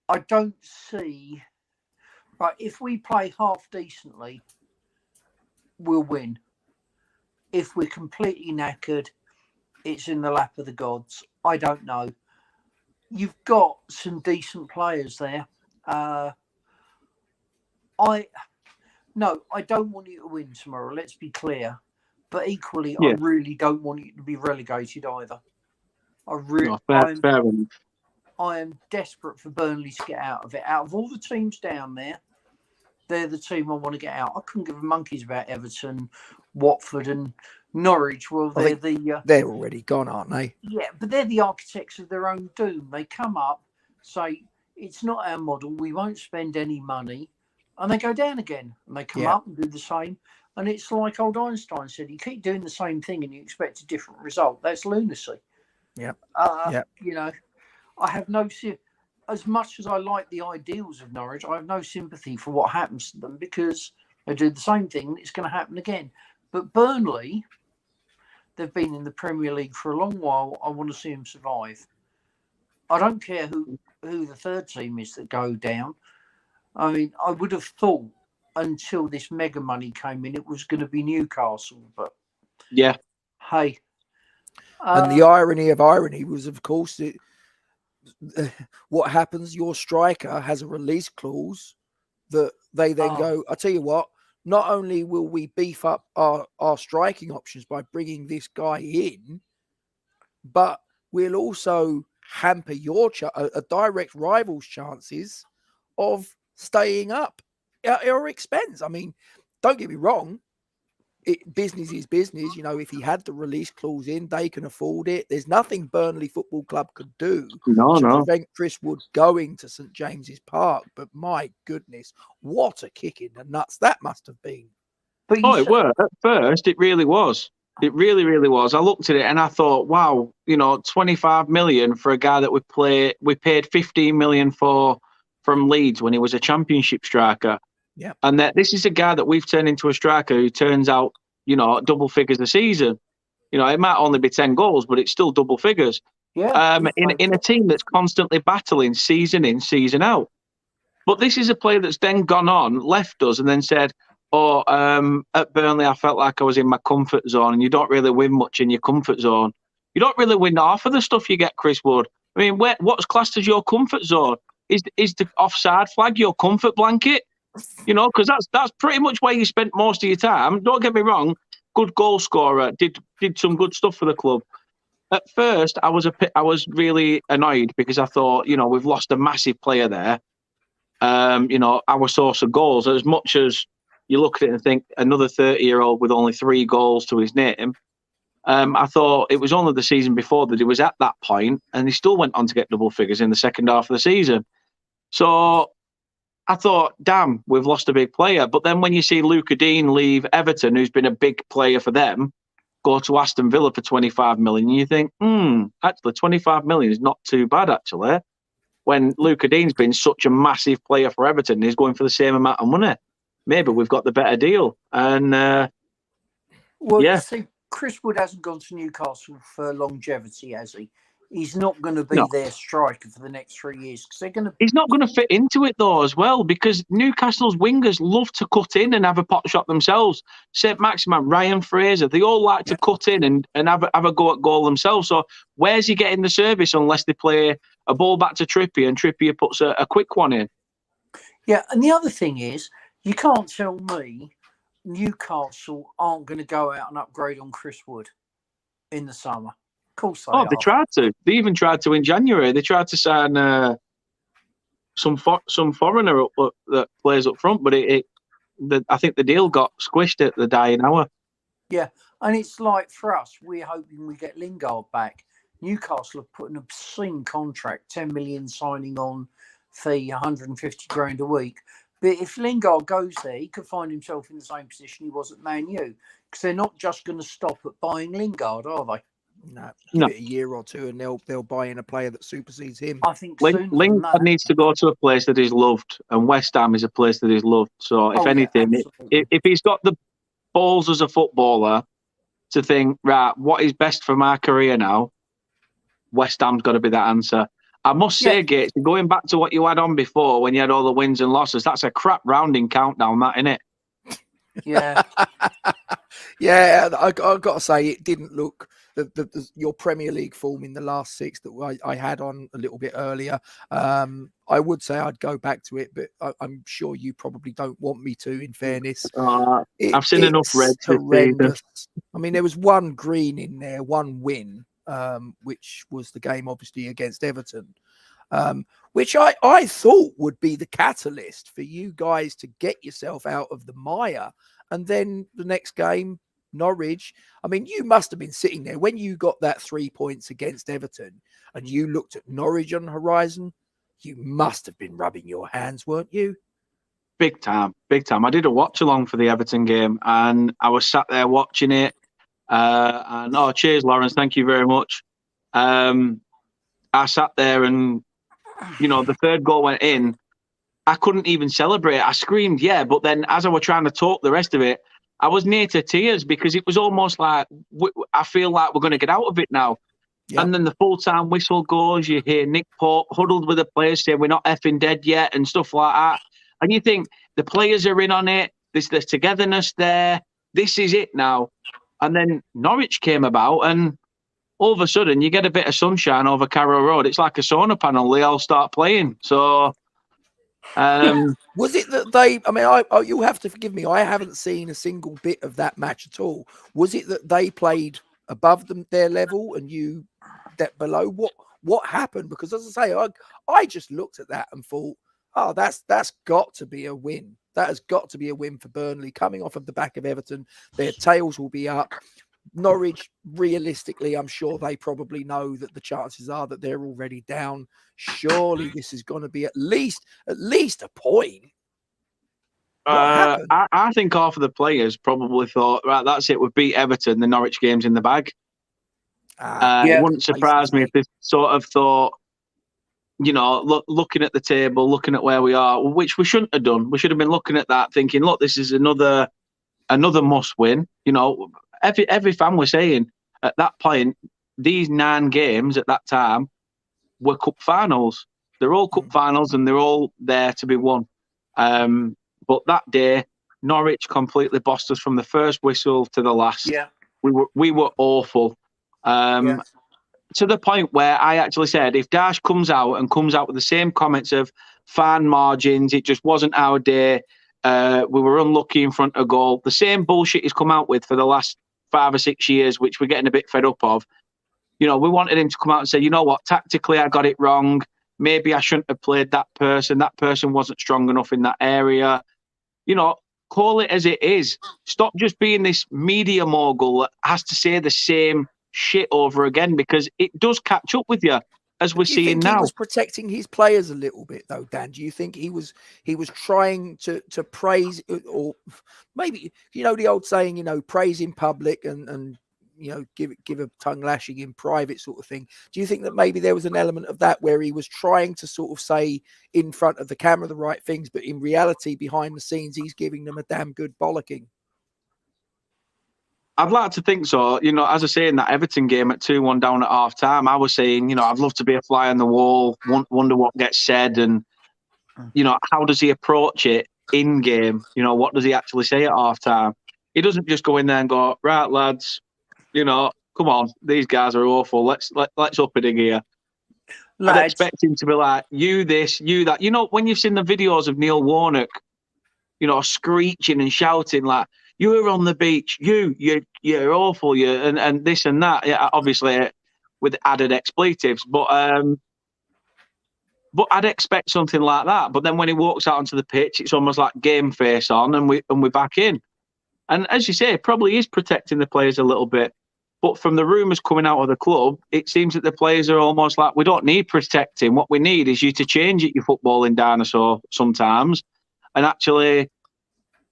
I don't see, right, if we play half decently, we'll win. If we're completely knackered, it's in the lap of the gods. I don't know. You've got some decent players there. I don't want you to win tomorrow, let's be clear. But equally, I really don't want you to be relegated either. I am desperate for Burnley to get out of it. Out of all the teams down there, they're the team I want to get out. I couldn't give a monkeys about Everton, Watford and Norwich. Well, they're already gone, aren't they? Yeah, but they're the architects of their own doom. They come up, say, it's not our model, we won't spend any money, and they go down again. And they come up and do the same. And it's like old Einstein said, you keep doing the same thing and you expect a different result. That's lunacy. Yeah. You know, I have no... as much as I like the ideals of Norwich, I have no sympathy for what happens to them because they do the same thing. It's going to happen again. But Burnley, they've been in the Premier League for a long while. I want to see them survive. I don't care who the third team is that go down. I mean, I would have thought until this mega money came in, it was going to be Newcastle. But yeah, hey. And the irony of irony was, of course, what happens, your striker has a release clause that they then go, I tell you what, not only will we beef up our striking options by bringing this guy in, but we'll also hamper your a direct rival's chances of staying up at your expense. I mean, don't get me wrong, business is business. You know, if he had the release clause in, they can afford it. There's nothing Burnley Football Club could do to prevent Chris Wood going to St James's Park. But my goodness, what a kick in the nuts that must have been. But it were. At first, it really was. It really, really was. I looked at it and I thought, wow, 25 million for a guy that we paid 15 million for from Leeds when he was a Championship striker. Yeah. And that this is a guy that we've turned into a striker who turns out, double figures a season. It might only be 10 goals, but it's still double figures. Yeah. In a team that's constantly battling season in, season out. But this is a player that's then gone on, left us, and then said, at Burnley, I felt like I was in my comfort zone, and you don't really win much in your comfort zone. You don't really win half of the stuff you get, Chris Wood. I mean, what's classed as your comfort zone? Is the offside flag your comfort blanket? Because that's pretty much where you spent most of your time. Don't get me wrong, good goal scorer, did some good stuff for the club. At first, I was really annoyed because I thought, we've lost a massive player there. Our source of goals, as much as you look at it and think another 30-year-old with only 3 goals to his name. I thought it was only the season before that he was at that point, and he still went on to get double figures in the second half of the season. So I thought, damn, we've lost a big player. But then when you see Luca Dean leave Everton, who's been a big player for them, go to Aston Villa for 25 million, you think, actually 25 million is not too bad, actually. When Luca Dean's been such a massive player for Everton, he's going for the same amount of money. Maybe we've got the better deal. And see, Chris Wood hasn't gone to Newcastle for longevity, has he? He's not going to be their striker for the next 3 years because they're going to. He's not going to fit into it though, as well, because Newcastle's wingers love to cut in and have a pot shot themselves. St Maximin, Ryan Fraser, they all like to cut in and have a go at goal themselves. So where's he getting the service unless they play a ball back to Trippier and Trippier puts a quick one in? Yeah, and the other thing is, you can't tell me Newcastle aren't going to go out and upgrade on Chris Wood in the summer. Of course they are. They tried to. They even tried to in January. They tried to sign some foreigner that plays up front, but I think the deal got squished at the dying hour. Yeah, and it's like for us, we're hoping we get Lingard back. Newcastle have put an obscene contract, 10 million signing on fee, 150 grand a week. But if Lingard goes there, he could find himself in the same position he was at Man U, because they're not just going to stop at buying Lingard, are they? No, give it a year or two, and they'll buy in a player that supersedes him. I think Lingard needs to go to a place that is loved, and West Ham is a place that is loved. So, if anything, if he's got the balls as a footballer to think, right, what is best for my career now, West Ham's got to be that answer. I must say, Gates, going back to what you had on before when you had all the wins and losses, that's a crap rounding countdown, that, innit? Yeah. Yeah, I've got to say, it didn't look... your Premier League form in the last 6 that I had on a little bit earlier. I would say I'd go back to it, but I'm sure you probably don't want me to, in fairness. I've seen enough red. Horrendous. I mean, there was one green in there, one win, which was the game, obviously, against Everton, which I thought would be the catalyst for you guys to get yourself out of the mire. And then the next game, Norwich. I mean, you must have been sitting there when you got that 3 points against Everton and you looked at Norwich on the horizon. You must have been rubbing your hands, weren't you? Big time, big time. I did a watch along for the Everton game and I was sat there watching it. Cheers, Lawrence. Thank you very much. I sat there and the third goal went in, I couldn't even celebrate. I screamed, yeah, but then as I was trying to talk the rest of it, I was near to tears because it was almost like I feel like we're going to get out of it now. Yep. And then the full-time whistle goes, you hear Nick Pope huddled with the players saying we're not effing dead yet and stuff like that. And you think the players are in on it, there's togetherness there, this is it now. And then Norwich came about and all of a sudden you get a bit of sunshine over Carrow Road. It's like a solar panel, they all start playing. So... was it that they? I mean, you'll have to forgive me. I haven't seen a single bit of that match at all. Was it that they played above their level and you that below? What happened? Because as I say, I just looked at that and thought, oh, that's got to be a win. That has got to be a win for Burnley coming off of the back of Everton. Their tails will be up. Norwich, realistically, I'm sure they probably know that the chances are that they're already down. Surely this is going to be at least a point. I think half of the players probably thought, right, that's it. We've beat Everton. The Norwich game's in the bag. It wouldn't surprise me if they sort of thought, looking at the table, looking at where we are, which we shouldn't have done. We should have been looking at that, thinking, look, this is another must win. Every fan was saying at that point, these 9 games at that time were cup finals. They're all cup finals and they're all there to be won. But that day, Norwich completely bossed us from the first whistle to the last. Yeah. We were awful. To the point where I actually said, if Dyche comes out with the same comments of fan margins, it just wasn't our day, we were unlucky in front of goal, the same bullshit he's come out with for the last 5 or 6 years, which we're getting a bit fed up of. We wanted him to come out and say, you know what, tactically I got it wrong. Maybe I shouldn't have played that person. That person wasn't strong enough in that area. Call it as it is. Stop just being this media mogul that has to say the same shit over again, because it does catch up with you, as we're seeing now. He was protecting his players a little bit, though, Dan. Do you think he was trying to praise, or maybe the old saying, praise in public and give a tongue lashing in private sort of thing? Do you think that maybe there was an element of that where he was trying to sort of say in front of the camera the right things, but in reality behind the scenes he's giving them a damn good bollocking? I'd like to think so. As I say, in that Everton game at 2-1 down at half time, I was saying, I'd love to be a fly on the wall, wonder what gets said, and, how does he approach it in game? What does he actually say at half time? He doesn't just go in there and go, right, lads, come on, these guys are awful. Let's up it here. Lads. I'd expect him to be like, you this, you that. When you've seen the videos of Neil Warnock, screeching and shouting like, you were on the beach, you're awful, and this and that. Yeah, obviously with added expletives, but I'd expect something like that. But then when he walks out onto the pitch, it's almost like game face on, and we're back in. And as you say, probably is protecting the players a little bit. But from the rumours coming out of the club, it seems that the players are almost like, we don't need protecting. What we need is you to change it, you footballing dinosaur, sometimes. And actually,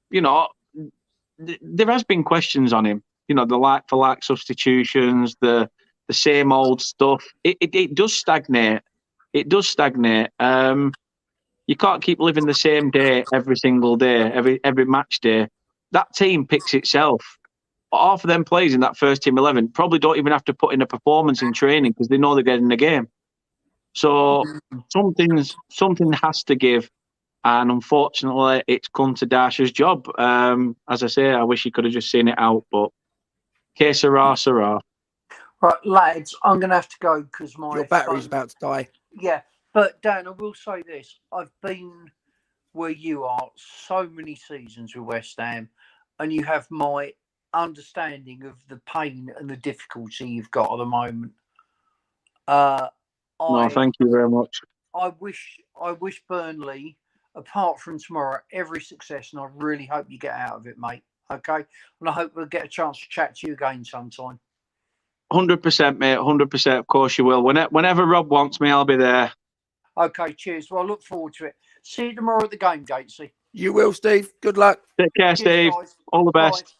there has been questions on him. The like-for-like substitutions, the same old stuff. It does stagnate. It does stagnate. You can't keep living the same day every single day, every match day. That team picks itself. Half of them players in that first team 11 probably don't even have to put in a performance in training because they know they're getting the game. So something has to give. And unfortunately, it's come to Dyche's job. As I say, I wish he could have just seen it out, but que sera, sera. Right, lads, I'm going to have to go because your battery's about to die. Yeah, but Dan, I will say this. I've been where you are so many seasons with West Ham, and you have my understanding of the pain and the difficulty you've got at the moment. No, thank you very much. I wish Burnley, apart from tomorrow, every success, and I really hope you get out of it, mate. Okay? And I hope we'll get a chance to chat to you again sometime. 100%, mate. 100%. Of course you will. Whenever Rob wants me, I'll be there. Okay, cheers. Well, I look forward to it. See you tomorrow at the game, Gatesy. You will, Steve. Good luck. Take care, Steve. Guys. All the best. Bye.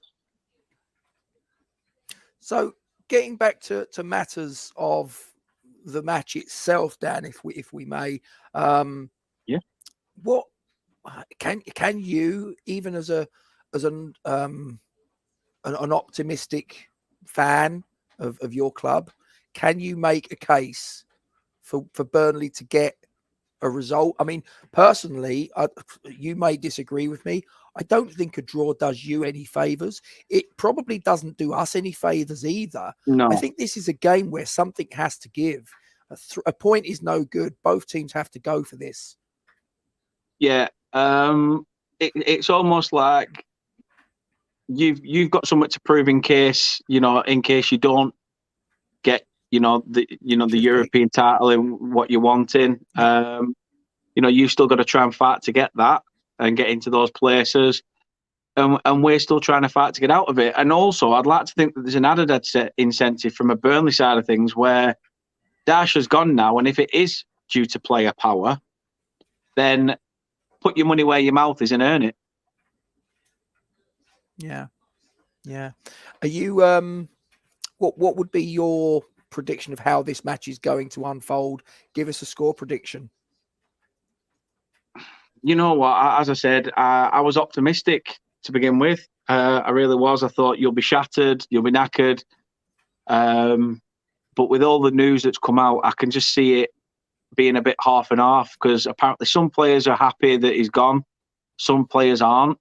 So, getting back to matters of the match itself, Dan, if we may. Yeah. What can you, even as an optimistic fan of your club, can you make a case for Burnley to get a result? I mean, personally, you may disagree with me. I don't think a draw does you any favours. It probably doesn't do us any favours either. No. I think this is a game where something has to give. A point is no good. Both teams have to go for this. Yeah. It's almost like you've got something to prove in case you don't get the European title in what you're wanting. You've still got to try and fight to get that and get into those places. And we're still trying to fight to get out of it. And also, I'd like to think that there's an added incentive from a Burnley side of things where Dyche has gone now, and if it is due to player power, then put your money where your mouth is and earn it. Yeah. Are you what would be your prediction of how this match is going to unfold? Give us a score prediction. You know what? As I said, I was optimistic to begin with. I really was. I thought you'll be shattered, you'll be knackered. But with all the news that's come out, I can just see it being a bit half and half, because apparently some players are happy that he's gone, some players aren't.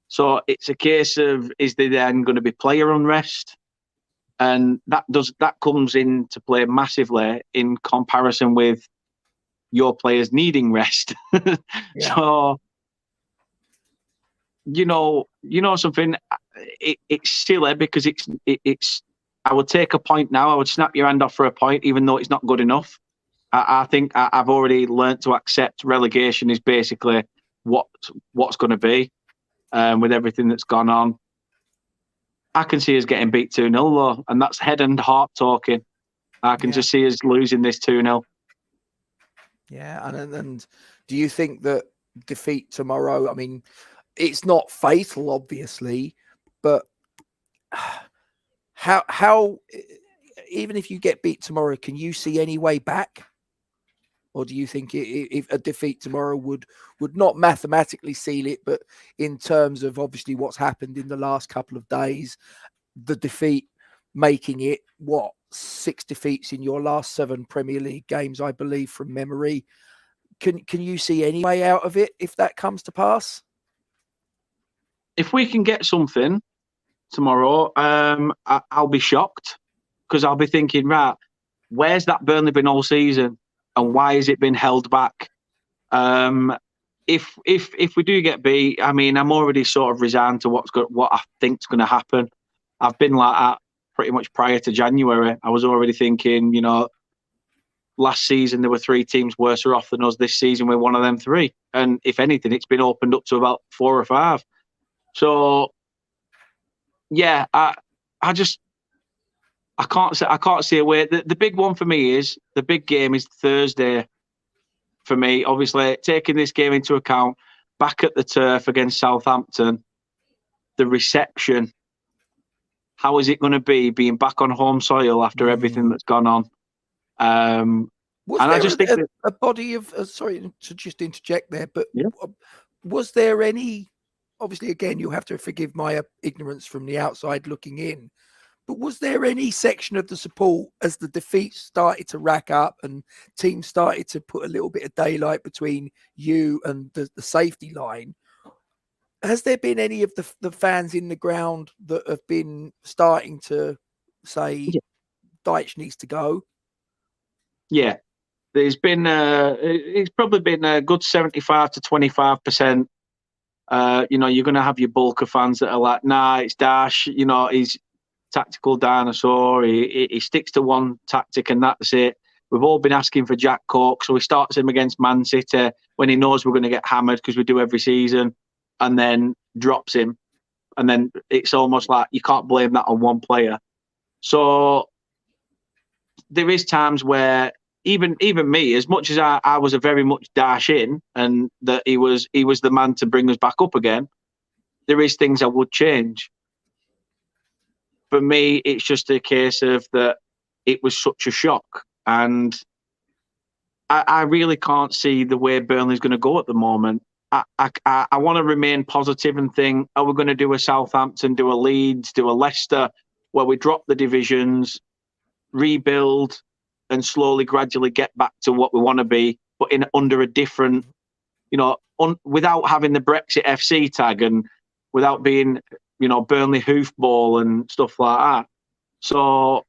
So it's a case of, is there then going to be player unrest? And that comes into play massively in comparison with your players needing rest. Yeah. So, something, it's silly because it's. I would take a point now. I would snap your hand off for a point, even though it's not good enough. I think I've already learnt to accept relegation is basically what's going to be, with everything that's gone on. I can see us getting beat 2-0 though, and that's head and heart talking. I can just see us losing this 2-0. Yeah, and do you think that defeat tomorrow, I mean, it's not fatal, obviously, but how even if you get beat tomorrow, can you see any way back? Or do you think if a defeat tomorrow would not mathematically seal it, but in terms of obviously what's happened in the last couple of days, the defeat making it, 6 defeats in your last 7 Premier League games, I believe, from memory. Can you see any way out of it if that comes to pass? If we can get something tomorrow, I'll be shocked, because I'll be thinking, right, where's that Burnley been all season? And why has it been held back? If we do get beat, I mean, I'm already sort of resigned to what I think's going to happen. I've been like that pretty much prior to January. I was already thinking, last season there were 3 teams worse off than us. This season we're one of them 3, and if anything, it's been opened up to about 4 or 5. So, yeah, I can't see a way. The big one for me is, the big game is Thursday for me. Obviously, taking this game into account, back at the turf against Southampton, the reception. How is it going to be being back on home soil after everything that's gone on? I just think a body of sorry to just interject there, but was there any? Obviously, again, you'll have to forgive my ignorance from the outside looking in. But was there any section of the support, as the defeats started to rack up and teams started to put a little bit of daylight between you and the safety line? Has there been any of the fans in the ground that have been starting to say Dyche needs to go? Yeah. There's been, it's probably been a good 75 to 25%. You're going to have your bulk of fans that are like, nah, it's Dyche, he's tactical dinosaur. He sticks to one tactic and that's it. We've all been asking for Jack Cork, so he starts him against Man City when he knows we're going to get hammered, because we do every season, and then drops him. And then it's almost like you can't blame that on one player. So there is times where even me, as much as I was a very much Dyche in, and that he was the man to bring us back up again, there is things I would change. For me, it's just a case of that it was such a shock. And I really can't see the way Burnley's going to go at the moment. I want to remain positive and think, are we going to do a Southampton, do a Leeds, do a Leicester, where we drop the divisions, rebuild, and slowly, gradually get back to what we want to be, but in under a different, without having the Brexit FC tag and without being, Burnley hoofball and stuff like that. So,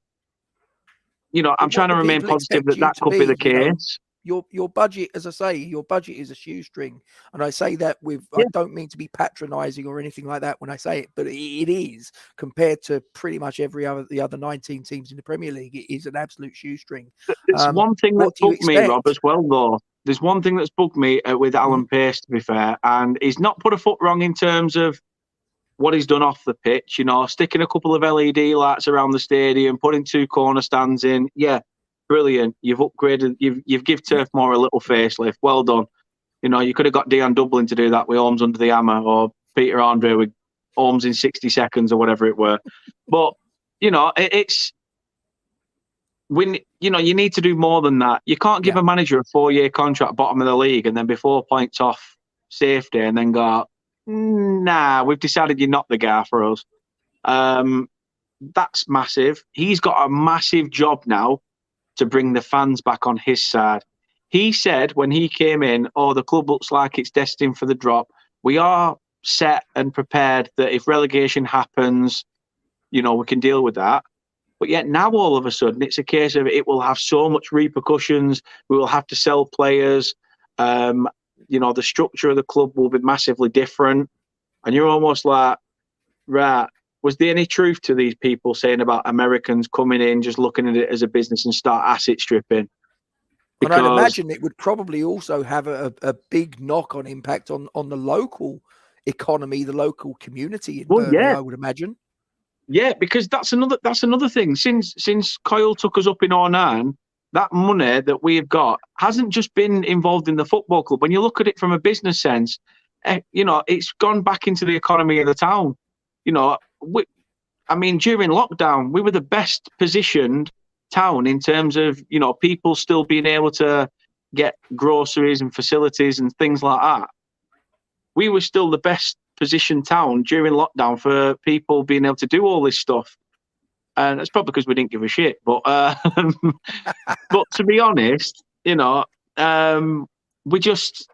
I'm trying to remain positive that could be the case. Your budget, as I say, your budget is a shoestring, and I say that I don't mean to be patronising or anything like that when I say it, but it is compared to pretty much the other 19 teams in the Premier League. It is an absolute shoestring. There's one thing that bugged me, Rob, as well, though. There's one thing that's bugged me with Alan Pace, to be fair, and he's not put a foot wrong in terms of what he's done off the pitch. Sticking a couple of LED lights around the stadium, putting 2 corner stands in. Yeah. Brilliant. You've upgraded, you've give Turf Moor a little facelift. Well done. You could have got Dion Dublin to do that with Holmes under the hammer, or Peter Andre with Holmes in 60 seconds or whatever it were. But, it's when, you need to do more than that. You can't give a manager a 4-year contract bottom of the league and then be 4 points off safety and then go, nah, we've decided you're not the guy for us. That's massive. He's got a massive job now to bring the fans back on his side. He said when he came in, the club looks like it's destined for the drop. We are set and prepared that if relegation happens, we can deal with that. But yet now all of a sudden it's a case of it will have so much repercussions. We will have to sell players. The structure of the club will be massively different. And you're almost like, right, was there any truth to these people saying about Americans coming in, just looking at it as a business and start asset stripping? Because, and I'd imagine it would probably also have a big knock-on impact on the local economy, the local community in Burnley, I would imagine. Yeah, because that's another thing. Since Coyle took us up in 2009, that money that we've got hasn't just been involved in the football club. When you look at it from a business sense, it's gone back into the economy of the town. During lockdown, we were the best positioned town in terms of, people still being able to get groceries and facilities and things like that. We were still the best positioned town during lockdown for people being able to do all this stuff. And it's probably because we didn't give a shit. But but to be honest, we just...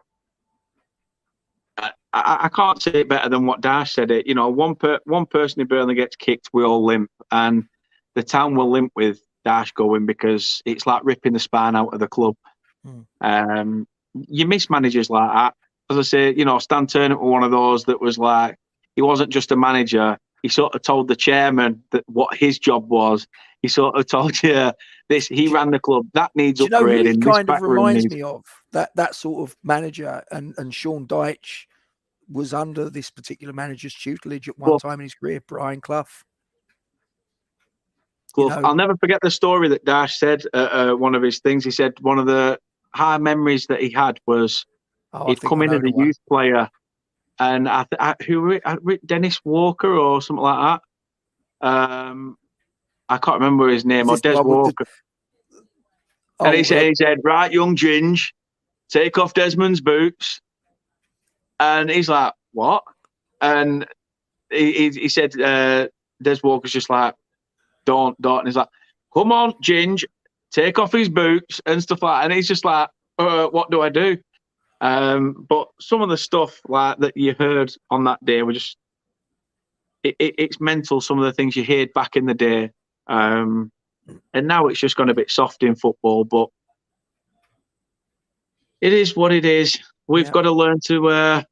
I can't say it better than what Dyche said it. One person in Burnley gets kicked, we all limp, and the town will limp with Dyche going because it's like ripping the spine out of the club. You miss managers like that. As I say, Stan Turner was one of those that was like, he wasn't just a manager. He sort of told the chairman that what his job was. He sort of told you this. He ran the club. That needs upgrading. He kind of reminds me of that sort of manager, and Sean Dyche was under this particular manager's tutelage at one time in his career, Brian Clough. I'll never forget the story that Dyche said one of his things. He said one of the high memories that he had was he'd come in as a youth player, and Dennis Walker or something like that. I can't remember his name, or Des Walker. And he said, right, young Ginge, take off Desmond's boots. And he's like, what? And he said, Des Walker's just like, don't. And he's like, come on, Ginge, take off his boots and stuff like that. And he's just like, what do I do? But some of the stuff like that you heard on that day were just, it's mental, some of the things you heard back in the day. And now it's just gone a bit soft in football, but it is what it is. We've got to learn to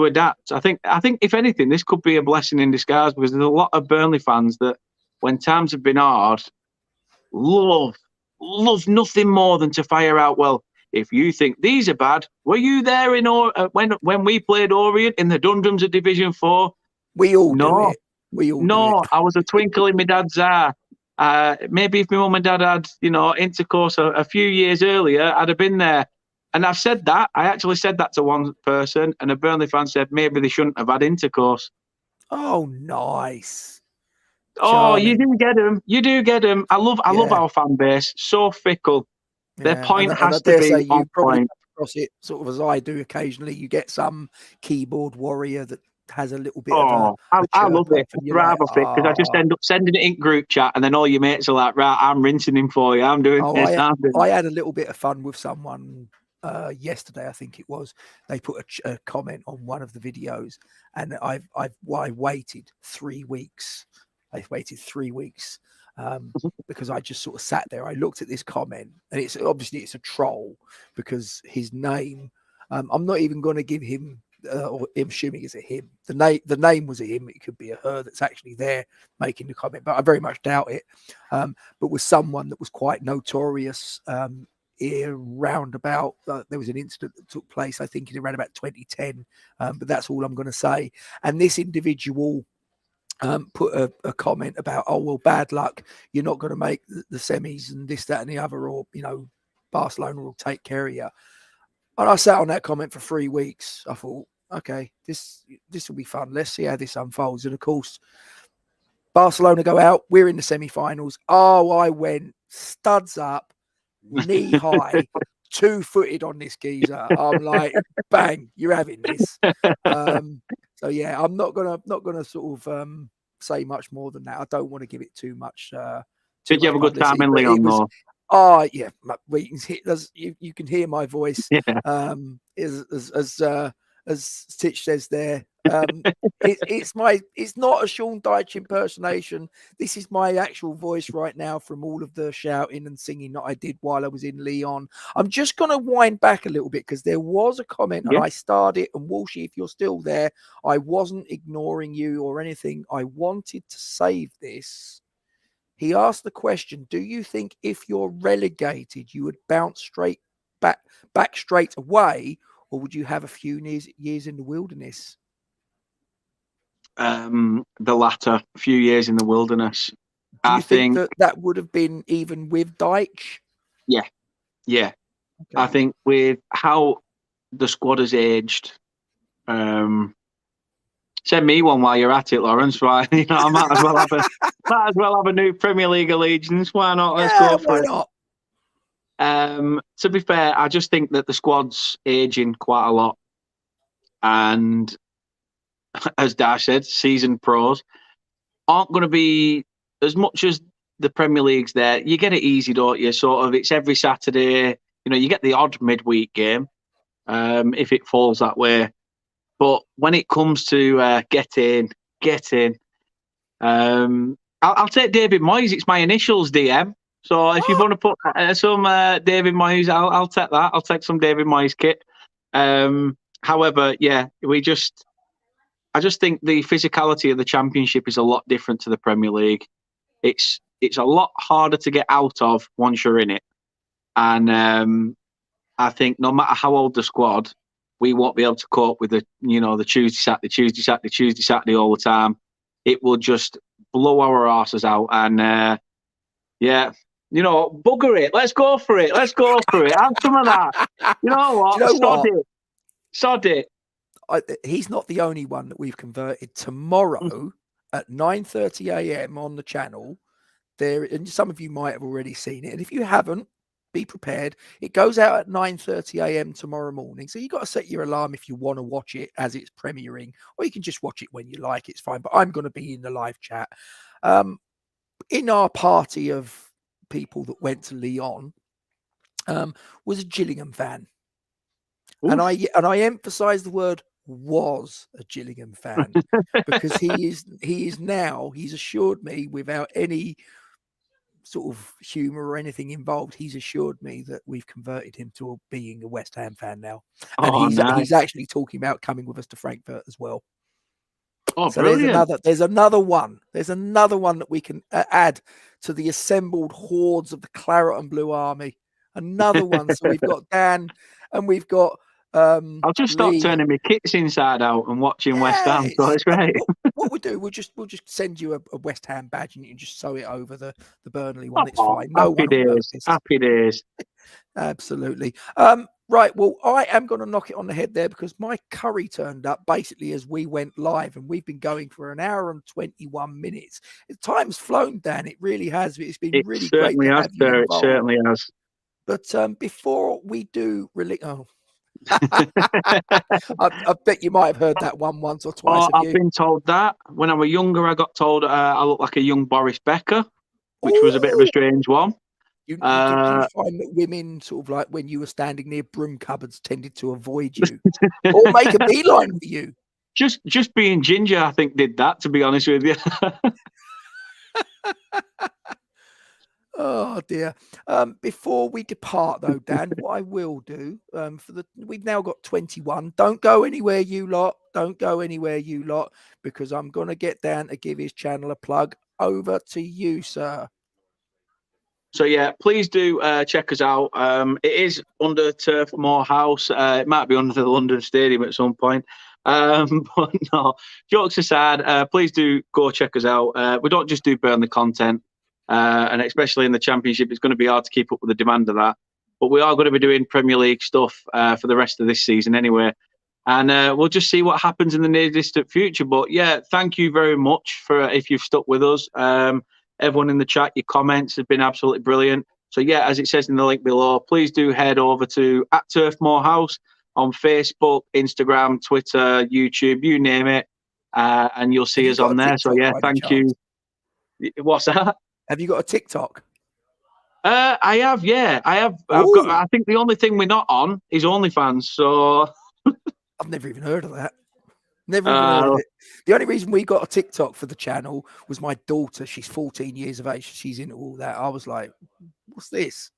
adapt. I think if anything, this could be a blessing in disguise, because there's a lot of Burnley fans that, when times have been hard, love nothing more than to fire out, well, if you think these are bad, were you there when we played Orient in the Dundrums of Division 4? We all do it. I was a twinkle in my dad's eye. Maybe if my mum and dad had, intercourse a few years earlier, I'd have been there. And I've said that. I actually said that to one person, and a Burnley fan said maybe they shouldn't have had intercourse. Oh, nice. Oh, you Charming. do get them. You do get them. I love Yeah. our fan base. So fickle. Their Yeah, point and has I to dare be say you on probably point. come across it sort of as I do occasionally. You get some keyboard warrior that has a little bit of Oh, a I chirp love it. off, and I'd you're like, rather fit because I just end up sending it in group chat, and then all your mates are like, "Right, I'm rinsing him for you. I'm doing oh, this." I'm doing I had a little bit of fun with someone yesterday. I think it was. They put a comment on one of the videos, and I waited 3 weeks. I waited 3 weeks because I just sort of sat there. I looked at this comment, and it's obviously it's a troll because his name. I'm not even going to give him. Or I'm assuming it's a him. The name was a him. It could be a her that's actually there making the comment, but I very much doubt it. But was someone that was quite notorious around about. There was an incident that took place, I think, in around about 2010. But that's all I'm going to say. And this individual put a comment about, oh well, bad luck. You're not going to make the semis and this, that, and the other, or Barcelona will take care of you. And I sat on that comment for 3 weeks. I thought, okay, this will be fun. Let's see how this unfolds. And of course, Barcelona go out. We're in the semi-finals. Oh, I went studs up, knee high, 2-footed on this geezer. I'm like, bang, you're having this. So yeah, I'm not gonna sort of say much more than that. I don't want to give it too much. Did you have a good time in Leon, though? Oh yeah, you can hear my voice. Yeah. As Titch says there, it's not a Sean Dyche impersonation. This is my actual voice right now from all of the shouting and singing that I did while I was in Leon. I'm just gonna wind back a little bit because there was a comment and I starred it. And Walshy, if you're still there, I wasn't ignoring you or anything. I wanted to save this. He asked the question, do you think if you're relegated, you would bounce back straight away, or would you have a few years in the wilderness? The latter, a few years in the wilderness. Do you think that would have been even with Dyche? Yeah. Okay. I think with how the squad has aged, send me one while you're at it, Lawrence. Right? I might as well have a new Premier League allegiance. Why not? Let's go for it. Why not? To be fair, I just think that the squad's aging quite a lot, and as Dash said, seasoned pros aren't going to be as much as the Premier League's there. You get it easy, don't you? Sort of, it's every Saturday. You get the odd midweek game if it falls that way. But when it comes to get in, I'll take David Moyes. It's my initials, DM. So if you want to put some David Moyes, I'll take that. I'll take some David Moyes kit. However, yeah, I just think the physicality of the Championship is a lot different to the Premier League. It's a lot harder to get out of once you're in it. And I think no matter how old the squad, we won't be able to cope with the Tuesday, Saturday all the time. It will just blow our asses out. And bugger it. Let's go for it. Have some of that. You know what? Sod it. He's not the only one that we've converted. Tomorrow at 9:30 a.m. on the channel, and some of you might have already seen it. And if you haven't, be prepared. It goes out at 9:30 a.m. tomorrow morning. So you've got to set your alarm if you want to watch it as it's premiering, or you can just watch it when you like. It's fine. But I'm going to be in the live chat. In our party of people that went to Leon was a Gillingham fan. Oof. And I emphasize the word was a Gillingham fan because he's assured me without any sort of humor or anything involved, he's assured me that we've converted him to being a West Ham fan now. And he's actually talking about coming with us to Frankfurt as well. Oh, so brilliant. There's another one that we can add to the assembled hordes of the Claret and Blue Army. Another one. So we've got Dan and we've got I'll just start turning my kits inside out and watching West Ham. So it's great. What we'll do, we'll just send you a West Ham badge and you can just sew it over the Burnley one. It's fine. Happy days. Absolutely. Right, well, I am going to knock it on the head there because my curry turned up basically as we went live, and we've been going for an hour and 21 minutes. Time's flown, Dan. It really has. It's been It really great certainly to has, have you sir. It involved. certainly has. But before we do really, I bet you might have heard that one once or twice. I've been told that. When I was younger, I got told I look like a young Boris Becker, which was a bit of a strange one. Did you find that women, sort of like when you were standing near broom cupboards, tended to avoid you or make a beeline for you? Just being ginger, I think, did that, to be honest with you. Oh dear. Before we depart, though, Dan, what I will do we've now got 21. Don't go anywhere, you lot. Don't go anywhere, you lot, because I'm going to get Dan to give his channel a plug. Over to you, sir. So yeah, please do check us out. It is under Turf Moor House. It might be under the London Stadium at some point. But no, jokes aside, please do go check us out. We don't just do Burnley content, and especially in the Championship, it's going to be hard to keep up with the demand of that. But we are going to be doing Premier League stuff for the rest of this season anyway. And we'll just see what happens in the near distant future. But yeah, thank you very much for if you've stuck with us. Everyone in the chat, your comments have been absolutely brilliant. So yeah, as it says in the link below, please do head over to @TurfMoorHouse on Facebook, Instagram, Twitter, YouTube, you name it, and you'll see us on there. So yeah, thank you. What's that? Have you got a TikTok? I have, yeah, I have. I think the only thing we're not on is OnlyFans. So I've never even heard of that. Never even heard of it. The only reason we got a TikTok for the channel was my daughter. She's 14 years of age. She's into all that. I was like, what's this?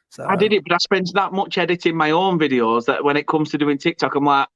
So I did it, but I spent that much editing my own videos that when it comes to doing TikTok, I'm like,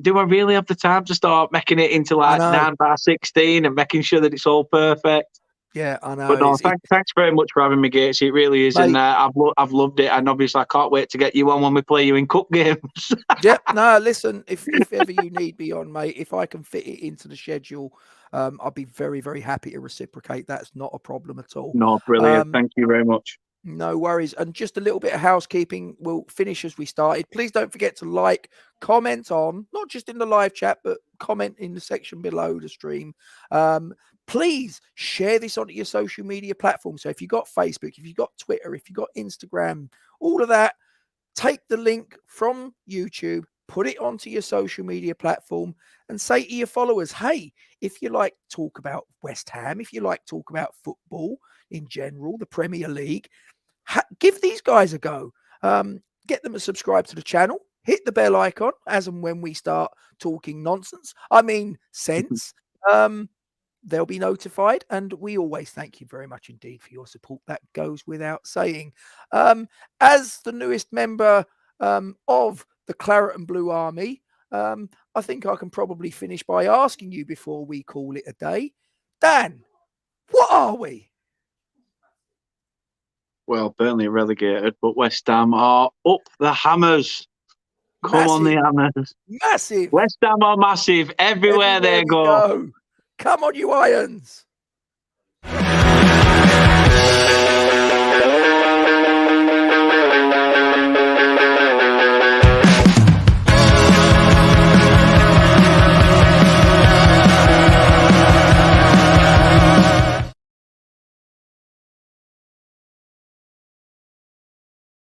do I really have the time to start making it into like 9:16 and making sure that it's all perfect? Yeah, I know. But no, thanks very much for having me, Gates. It really is, mate, and I've loved it. And obviously, I can't wait to get you on when we play you in cup games. Yep. No, listen. If ever you need me on, mate, if I can fit it into the schedule, I'll be very, very happy to reciprocate. That's not a problem at all. No, brilliant. Thank you very much. No worries. And just a little bit of housekeeping. We'll finish as we started. Please don't forget to like, comment on, not just in the live chat, but comment in the section below the stream. Please share this onto your social media platform. So if you've got Facebook, if you've got Twitter, if you've got Instagram, all of that, take the link from YouTube, put it onto your social media platform and say to your followers, hey, if you like talk about West Ham, if you like talk about football in general, the Premier League, give these guys a go. Get them to subscribe to the channel, hit the bell icon as and when we start talking nonsense. I mean, sense. They'll be notified, and we always thank you very much indeed for your support. That goes without saying. As the newest member of the Claret and Blue Army, I think I can probably finish by asking you before we call it a day, Dan, what are we? Well, Burnley relegated, but West Ham are up the hammers. Come on, the Hammers. Massive. West Ham are massive everywhere they go. Come on, you Irons.